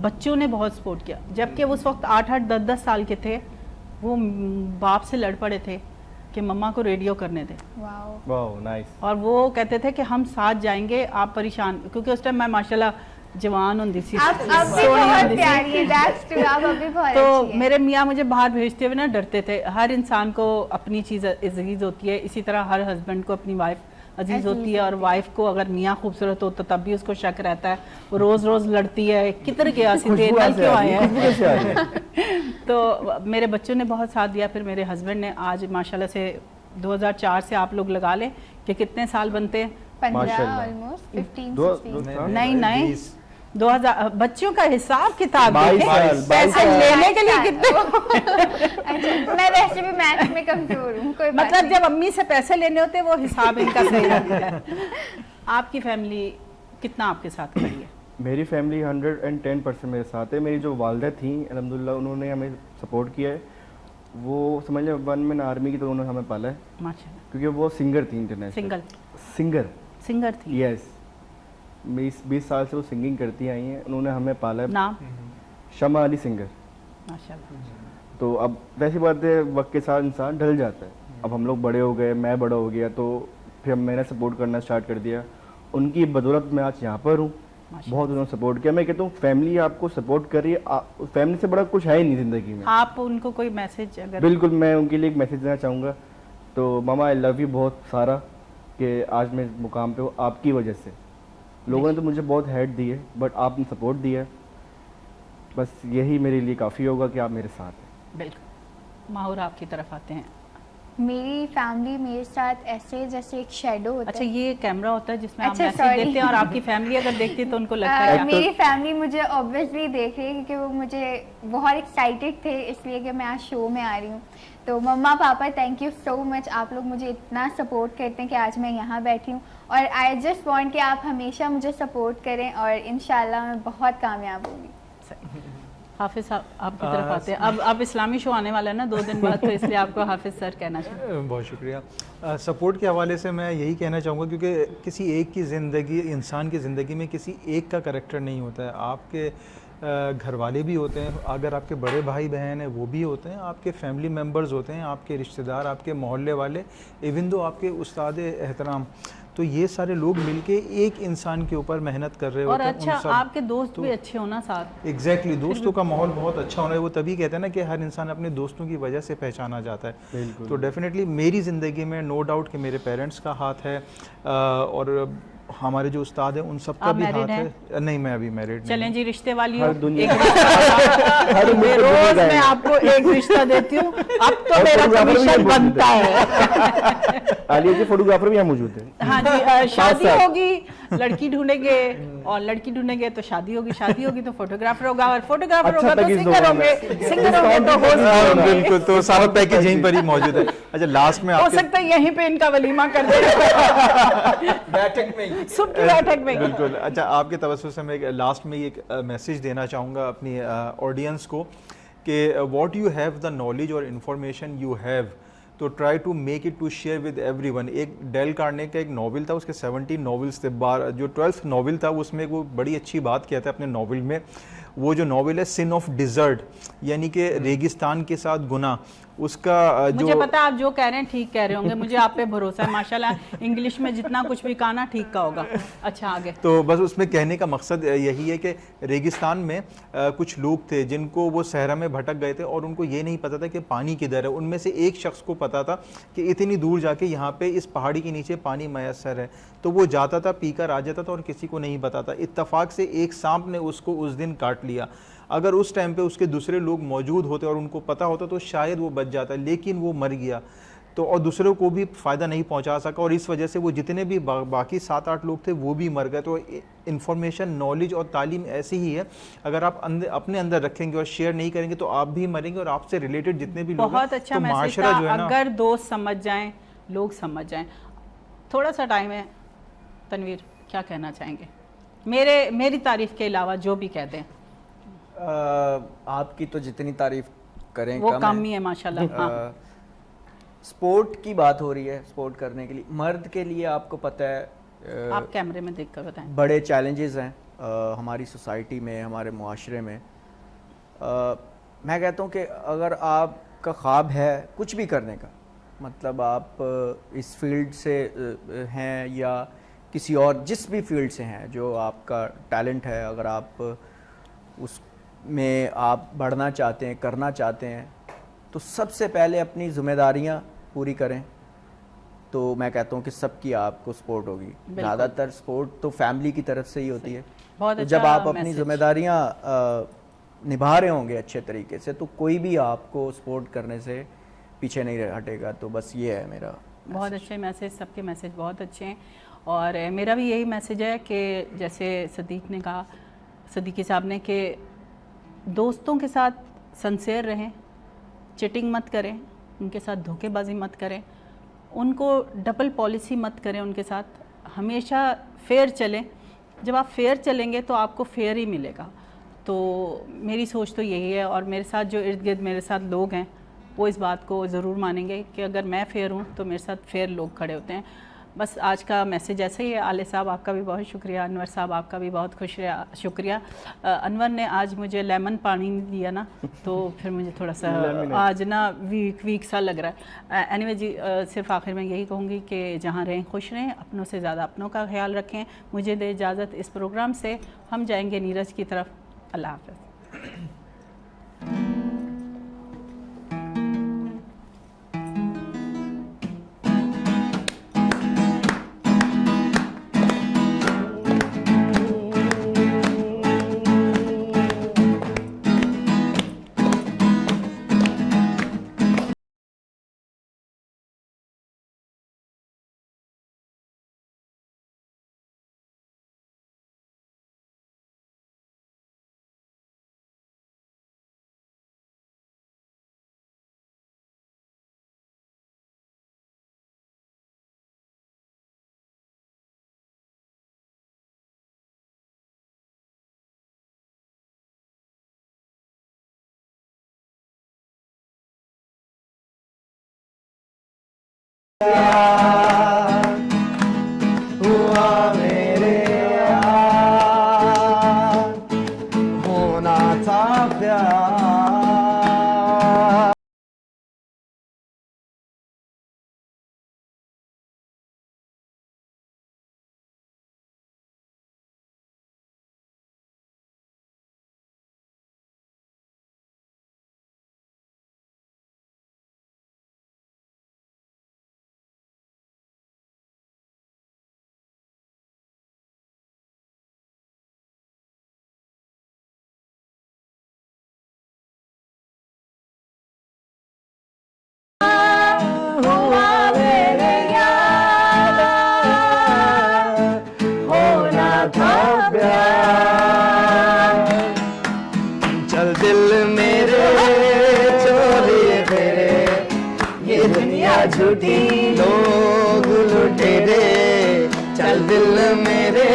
बच्चों ने बहुत सपोर्ट किया, जबकि उस वक्त 8-8 10-10 साल के थे। वो बाप से लड़ पड़े थे कि मम्मा को रेडियो करने दे। Wow nice. और वो कहते थे कि हम साथ जाएंगे, आप परेशान, क्योंकि उस टाइम मैं माशाल्लाह जवान होती सी, आप भी बहुत प्यारी है, that's true, आप अभी बहुत तो अच्छी हैं। मेरे मियाँ मुझे बाहर भेजते हुए ना डरते थे। हर इंसान को अपनी चीज़ अजीज़ होती है, इसी तरह हर हस्बैंड को अपनी वाइफ अजीज होती है, और वाइफ को अगर मियाँ खूबसूरत हो तो तब भी उसको शक रहता है, वो रोज रोज लड़ती है, किधर गया सीधे क्यों आए हैं। तो मेरे बच्चों ने बहुत साथ दिया, फिर मेरे हस्बैंड ने, आज माशाल्लाह से 2004 से आप लोग लगा लें कि कितने साल बनते हैं, 15 माशाल्लाह। ऑलमोस्ट 15 दो- 16 नहीं 2000 बच्चों का हिसाब किताब 22 देखें, साल, 22 पैसे साल। लेने के लिए कितने अच्छा, मैं वैसे भी मैथ में कमजोर हूँ, कोई बात मतलब नहीं। जब अम्मी से पैसे लेने होते हैं वो हिसाब इनका सही रहता है। आपकी फैमिली कितना आपके साथ खड़ी है? मेरी फैमिली 110% मेरे साथ है। मेरी जो वालदा थी अल्हम्दुलिल्लाह, उन्होंने हमें सपोर्ट किया है। वो समझ लें 1 मैन आर्मी की तरह उन्होंने हमें पाला है, माशाल्लाह। क्योंकि वो सिंगर थी इंटरनेशनल सिंगर थी। यस 20 साल से वो सिंगिंग करती आई हैं। उन्होंने हमें पाला है। नाम? शमा अली सिंगर। माशाल्लाह। तो अब वैसी बात है, वक्त के साथ इंसान ढल जाता है। अब हम लोग बड़े हो गए, मैं बड़ा हो गया, तो फिर मैंने सपोर्ट करना स्टार्ट कर दिया। उनकी बदौलत मैं आज यहाँ पर हूँ। बहुत उन्होंने सपोर्ट किया। मैं कहता हूँ फैमिली आपको सपोर्ट कर रही है, फैमिली से बड़ा कुछ है ही नहीं ज़िंदगी में। आप उनको कोई मैसेज अगर? बिल्कुल, मैं उनके लिए एक मैसेज देना चाहूँगा। तो मामा आई लव यू बहुत सारा, कि आज मैं इस मुकाम पे हूँ आपकी वजह से। लोगों ने तो मुझे बहुत हेल्प दी है, बट आपने सपोर्ट दिया है, बस यही मेरे लिए काफ़ी होगा कि आप मेरे साथ हैं। बिल्कुल। माहौर आपकी तरफ आते हैं। मेरी फैमिली मेरे साथ ऐसे जैसे एक शेडो होता अच्छा, है। ये कैमरा होता है जिसमें आप अच्छा, मैसेज sorry। देते हैं, और आपकी फैमिली अगर देखती है तो उनको लगता है मेरी फैमिली मुझे ऑब्वियसली देख रही है, क्योंकि वो मुझे बहुत एक्साइटेड थे इसलिए कि मैं आज शो में आ रही हूँ। तो मम्मा पापा, थैंक यू सो मच, आप लोग मुझे इतना सपोर्ट करते हैं कि आज मैं यहाँ बैठी हूँ। और आई जस्ट वांट कि आप हमेशा मुझे सपोर्ट करें, और इंशाल्लाह मैं बहुत कामयाब होंगी। हाफिज साहब आपकी तरफ आते हैं। अब इस्लामी शो आने वाला है ना 2 दिन बाद, तो इसलिए आपको हाफिज सर कहना चाहिए। बहुत शुक्रिया। सपोर्ट के हवाले से मैं यही कहना चाहूँगा, क्योंकि किसी एक की ज़िंदगी, इंसान की ज़िंदगी में किसी एक का करैक्टर नहीं होता है। आपके घर वाले भी होते हैं, अगर आपके बड़े भाई बहन हैं वो भी होते हैं, आपके फैमिली मेम्बर्स होते हैं, आपके रिश्तेदार, आपके मोहल्ले वाले, इवन दो आपके उस्ताद एहतराम, तो ये सारे लोग मिलके एक इंसान के ऊपर मेहनत कर रहे और होते हैं। अच्छा, आपके दोस्त भी अच्छे होना साथ। एग्जैक्टली, दोस्तों का माहौल बहुत अच्छा होना है। वो तभी कहते हैं ना कि हर इंसान अपने दोस्तों की वजह से पहचाना जाता है। तो डेफिनेटली मेरी ज़िंदगी में नो डाउट कि मेरे पेरेंट्स का हाथ है, और हमारे जो उस्ताद हैं उन सब का आप भी married हाथ है। नहीं, मैं अभी मैरिड चलें जी, रिश्ते वाली हो, हर दुनिया- एक रिश्ता हर मैं दुनिया रोज का मैं है। आपको एक रिश्ता देती हूँ, अब तो और मेरा फोटोग्राफर भी कमीशन यहाँ मौजूद बनता है। आलिया जी फोटोग्राफर भी यहाँ मौजूद है। हाँ जी, शादी साथ। होगी, लड़की ढूंढेंगे, और लड़की ढूंढेंगे तो शादी होगी, शादी होगी तो फोटोग्राफर होगा, और फोटोग्राफर अच्छा होगा तो पैकेज सिंगर दोगे होंगे, हमें। सिंगर होंगे तो होस्ट हाँ, होंगे। बिल्कुल, तो सारा पैकेज यहीं पर ही मौजूद है। अच्छा, लास्ट में हो आपके सकता है यहीं पे इनका वलीमा कर दे बैठक में ही। सुबह की बैठक में। बिल्कुल। अच्छा, आपके तवज्जो से मैं लास्ट में एक मैसेज देना चाहूँगा अपनी ऑडियंस को, कि what you have the knowledge और इन्फॉर्मेशन यू हैव, तो try to make it to share with everyone. एक डेल कार्ने का एक नावल था, उसके 17 नॉवेल्स थे। जो 12th नावल था उसमें वो बड़ी अच्छी बात कहता है अपने नावल में। वो जो नावल है सिन ऑफ डिजर्ट, यानी कि रेगिस्तान के साथ गुनाह, उसका जो मुझे पता है आप जो कह रहे हैं ठीक कह रहे होंगे, मुझे आप पे भरोसा है माशाल्लाह। इंग्लिश में जितना कुछ भी कहा ना ठीक का होगा। अच्छा, आगे। तो बस उसमें कहने का मकसद यही है कि रेगिस्तान में कुछ लोग थे जिनको वो सहरा में भटक गए थे, और उनको ये नहीं पता था कि पानी किधर है। उनमें से एक शख्स को पता था कि इतनी दूर जाके यहाँ पे इस पहाड़ी के नीचे पानी मैसर है, तो वो जाता था, पीकर आ जाता था, और किसी को नहीं पता था। इत्तफाक से एक सांप ने उसको उस दिन काट लिया। अगर उस टाइम पे उसके दूसरे लोग मौजूद होते और उनको पता होता तो शायद वो बच जाता, लेकिन वो मर गया, तो और दूसरों को भी फ़ायदा नहीं पहुंचा सका, और इस वजह से वो जितने भी बाकी 7-8 लोग थे वो भी मर गए। तो इन्फॉर्मेशन, नॉलेज और तालीम ऐसी ही है, अगर आप अपने अंदर रखेंगे और शेयर नहीं करेंगे तो आप भी मरेंगे, और आपसे रिलेटेड जितने भी लोग हैं, बहुत अच्छा तो मैसेज माशरा जो था। है ना, अगर दोस्त समझ जाएं, लोग समझ जाएं। थोड़ा सा टाइम है, तनवीर क्या कहना चाहेंगे? मेरी तारीफ के अलावा जो भी कहते हैं आपकी तो जितनी तारीफ करें वो कम कम ही है माशाल्लाह। हाँ। स्पोर्ट की बात हो रही है, स्पोर्ट करने के लिए मर्द के लिए आपको पता है आप कैमरे में देख कर बताएं। बड़े चैलेंजेस हैं हमारी सोसाइटी में, हमारे मुआशरे में। मैं कहता हूँ कि अगर आपका ख्वाब है कुछ भी करने का, मतलब आप इस फील्ड से हैं या किसी और जिस भी फील्ड से हैं, जो आपका टैलेंट है, अगर आप उस में आप बढ़ना चाहते हैं, करना चाहते हैं, तो सबसे पहले अपनी ज़िम्मेदारियां पूरी करें। तो मैं कहता हूँ कि सबकी आपको सपोर्ट होगी। ज़्यादातर सपोर्ट तो फैमिली की तरफ से ही होती है। बहुत तो अच्छा जब आप अपनी मैसेज। जिम्मेदारियाँ निभा रहे होंगे अच्छे तरीके से, तो कोई भी आपको सपोर्ट करने से पीछे नहीं हटेगा। तो बस ये है मेरा बहुत अच्छे मैसेज, सबके मैसेज बहुत अच्छे हैं। और मेरा भी यही मैसेज है कि जैसे सदीक ने कहा, सदीकी साहब ने, कि दोस्तों के साथ सिंसियर रहें, चिटिंग मत करें, उनके साथ धोखेबाजी मत करें, उनको डबल पॉलिसी मत करें, उनके साथ हमेशा फेयर चलें। जब आप फेयर चलेंगे तो आपको फेयर ही मिलेगा। तो मेरी सोच तो यही है, और मेरे साथ जो इर्द गिर्द मेरे साथ लोग हैं वो इस बात को ज़रूर मानेंगे कि अगर मैं फेयर हूँ तो मेरे साथ फेयर लोग खड़े होते हैं। बस आज का मैसेज ऐसा ही है। आले साहब आपका भी बहुत शुक्रिया, अनवर साहब आपका भी बहुत शुक्रिया। अनवर ने आज मुझे लेमन पानी नहीं दिया ना, तो फिर मुझे थोड़ा सा आज ना वीक सा लग रहा है। एनीवे जी, सिर्फ आखिर में यही कहूँगी कि जहाँ रहें खुश रहें, अपनों से ज़्यादा अपनों का ख्याल रखें। मुझे दे इजाज़त। इस प्रोग्राम से हम जाएंगे नीरज की तरफ। अल्लाह हाफ़िज़। हुआ मेरे यार, होना था प्यार। हुआ मेरे यार, होना था प्यार। चल दिल मेरे चोरी तेरे, ये दुनिया झूठी लोग लुटेरे। चल दिल मेरे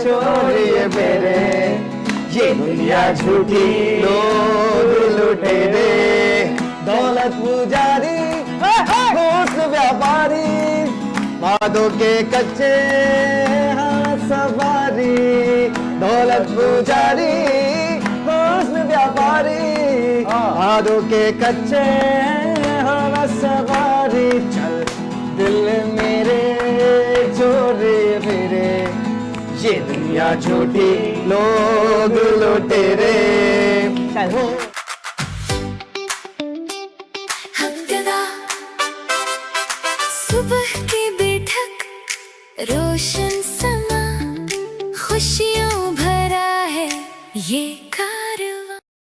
चोरी मेरे, ये दुनिया झूठी लोग लुटेरे। दौलत पुजारी, हुस्न व्यापारी, वादों के कच्चे हाथ सवारी। दौलत पुजारी, हुस्न व्यापारी, वादों के कच्चे हाथ सवारी। चल दिल मेरे चोरी मेरे, ये दुनिया झूठी लोग लुटेरे। चल हमदना सुबह की बैठक, रोशन समा, खुशी